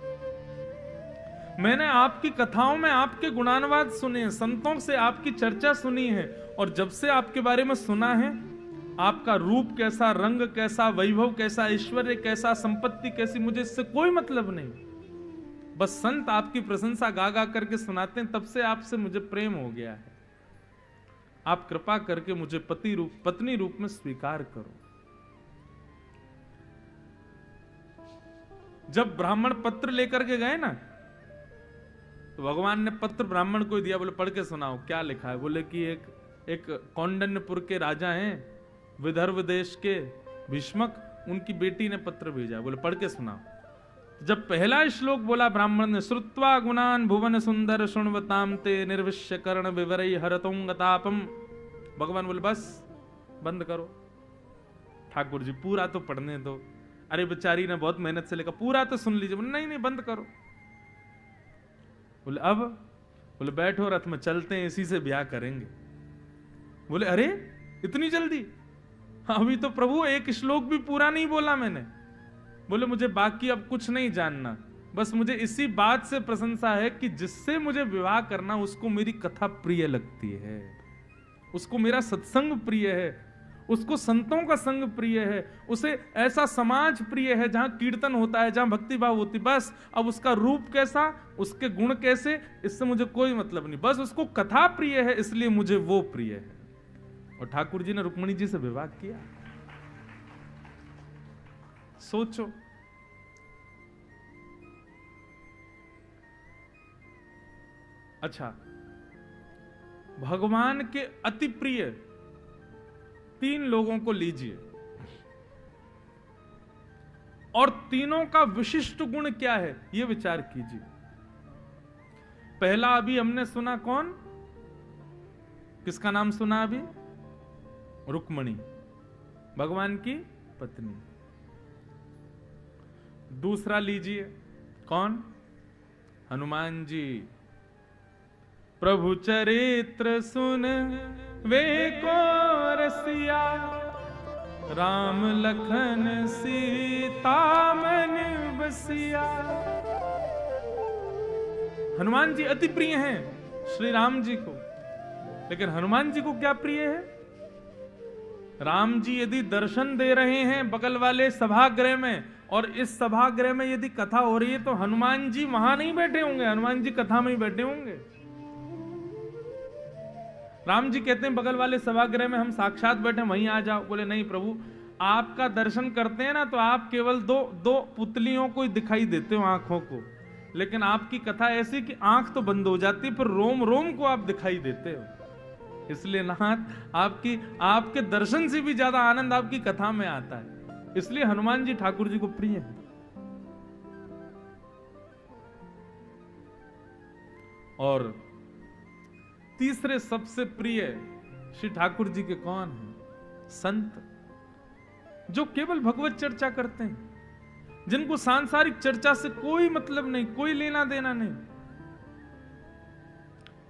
मैंने आपकी कथाओं में आपके गुणानुवाद सुने हैं, संतों से आपकी चर्चा सुनी है, और जब से आपके बारे में सुना है, आपका रूप कैसा, रंग कैसा, वैभव कैसा, ऐश्वर्य कैसा, संपत्ति कैसी, मुझे इससे कोई मतलब नहीं। बस संत आपकी प्रशंसा गा गा करके सुनाते हैं, तब से आपसे मुझे प्रेम हो गया है। आप कृपा करके मुझे पत्नी रूप में स्वीकार करो। जब ब्राह्मण पत्र लेकर के गए ना, तो भगवान ने पत्र ब्राह्मण को दिया, बोले पढ़ के सुनाओ क्या लिखा है। बोले कि एक कौंडन्यपुर के राजा हैं, विदर्भ देश के भीष्मक, उनकी बेटी ने पत्र भेजा। बोले पढ़ के सुनाओ। जब पहला श्लोक बोला ब्राह्मण ने, श्रुत्वा गुणान भुवन सुंदर शृण्वताम ते निर्विश्य कर्ण विवरई हरतोंगतापम, भगवान बोले बस बंद करो। ठाकुर जी पूरा तो पढ़ने दो। अरे बेचारी ने बहुत मेहनत से लिखा, पूरा तो सुन लीजिए। बोले नहीं बंद करो। बोले अब? बोले बैठो रथ में चलते हैं, इसी से ब्याह करेंगे। बोले अरे इतनी जल्दी? अभी तो प्रभु एक श्लोक भी पूरा नहीं बोला मैंने। बोले मुझे बाकी अब कुछ नहीं जानना, बस मुझे इसी बात से प्रशंसा है कि जिससे मुझे विवाह करना उसको मेरी कथा प्रिय लगती है, उसको मेरा सत्संग प्रिय है, उसको संतों का संग प्रिय है, उसे ऐसा समाज प्रिय है जहां कीर्तन होता है, जहां भक्ति भाव होती। बस अब उसका रूप कैसा, उसके गुण कैसे, इससे मुझे कोई मतलब नहीं, बस उसको कथा प्रिय है, इसलिए मुझे वो प्रिय है। और ठाकुर जी ने रुक्मणी जी से विवाह किया। सोचो, अच्छा, भगवान के अति प्रिय 3 लोगों को लीजिए, और तीनों का विशिष्ट गुण क्या है यह विचार कीजिए। पहला अभी हमने सुना, कौन, किसका नाम सुना अभी? रुक्मणी, भगवान की पत्नी। दूसरा लीजिए, कौन? हनुमान जी। प्रभु चरित्र सुन वे को रसिया, राम लखन सीता मन बसिया। हनुमान जी अति प्रिय हैं श्री राम जी को, लेकिन हनुमान जी को क्या प्रिय है? राम जी यदि दर्शन दे रहे हैं बगल वाले सभागृह में, और इस सभागृह में यदि कथा हो रही है, तो हनुमान जी वहां नहीं बैठे होंगे, हनुमान जी कथा में ही बैठे होंगे। राम जी कहते हैं बगल वाले सभागृह में हम साक्षात बैठे, वहीं आ जाओ। बोले नहीं प्रभु, आपका दर्शन करते हैं ना तो आप केवल दो पुतलियों को ही दिखाई देते हो, आंखों को, लेकिन आपकी कथा ऐसी कि आंख तो बंद हो जाती, पर रोम रोम को आप दिखाई देते हो। इसलिए नाथ आपके दर्शन से भी ज्यादा आनंद आपकी कथा में आता है। इसलिए हनुमान जी ठाकुर जी को प्रिय हैं। और तीसरे सबसे प्रिय श्री ठाकुर जी के कौन हैं? संत, जो केवल भगवत चर्चा करते हैं, जिनको सांसारिक चर्चा से कोई मतलब नहीं, कोई लेना देना नहीं।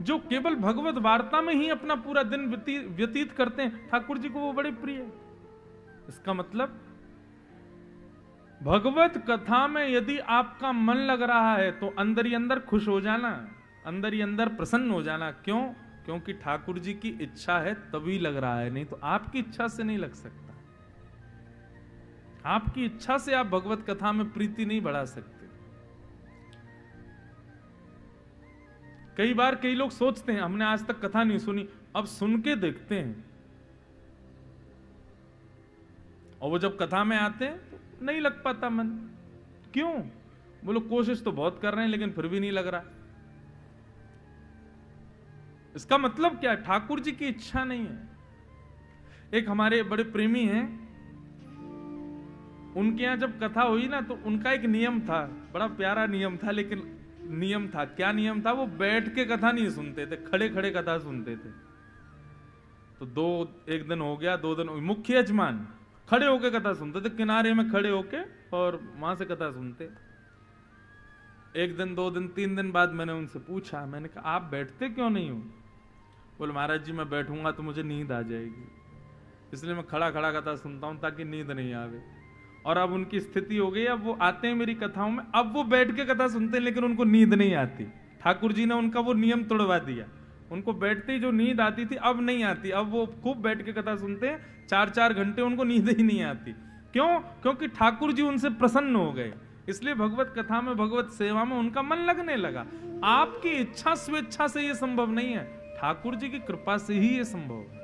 जो केवल भगवत वार्ता में ही अपना पूरा दिन व्यतीत करते हैं, ठाकुर जी को वो बड़े प्रिय है। इसका मतलब भगवत कथा में यदि आपका मन लग रहा है तो अंदर ही अंदर खुश हो जाना, अंदर ही अंदर प्रसन्न हो जाना। क्यों? क्योंकि ठाकुर जी की इच्छा है तभी लग रहा है, नहीं तो आपकी इच्छा से नहीं लग सकता। आपकी इच्छा से आप भगवत कथा में प्रीति नहीं बढ़ा सकते। कई बार कई लोग सोचते हैं हमने आज तक कथा नहीं सुनी, अब सुन के देखते हैं, और वो जब कथा में आते हैं तो नहीं लग पाता मन। क्यों? बोलो कोशिश तो बहुत कर रहे हैं लेकिन फिर भी नहीं लग रहा। इसका मतलब क्या? ठाकुर जी की इच्छा नहीं है। एक हमारे बड़े प्रेमी हैं, उनके यहां जब कथा हुई ना तो उनका एक नियम था, बड़ा प्यारा नियम था, लेकिन नियम था, क्या नियम था? वो बैठ के कथा नहीं सुनते थे, खड़े खड़े कथा सुनते थे। तो एक दिन हो गया, 2 दिन, मुख्य यजमान खड़े होके कथा सुनते थे, किनारे में खड़े होके, और वहां से कथा सुनते। 1 दिन 2 दिन 3 दिन बाद मैंने उनसे पूछा, मैंने कहा आप बैठते क्यों नहीं हो? बोले महाराज जी मैं बैठूंगा तो मुझे नींद आ जाएगी, इसलिए मैं खड़ा खड़ा कथा सुनता हूं ताकि नींद नहीं आवे। और अब उनकी स्थिति हो गई, अब वो आते हैं मेरी कथाओं में, अब वो बैठ के कथा सुनते हैं लेकिन उनको नींद नहीं आती। ठाकुर जी ने उनका वो नियम तोड़वा दिया, उनको बैठते ही जो नींद आती थी अब नहीं आती, अब वो खूब बैठ के कथा सुनते हैं, 4-4 घंटे उनको नींद ही नहीं आती। क्यों? क्योंकि ठाकुर जी उनसे प्रसन्न हो गए, इसलिए भगवत कथा में, भगवत सेवा में उनका मन लगने लगा। आपकी इच्छा स्वेच्छा से ये संभव नहीं है, ठाकुर जी की कृपा से ही ये संभव है।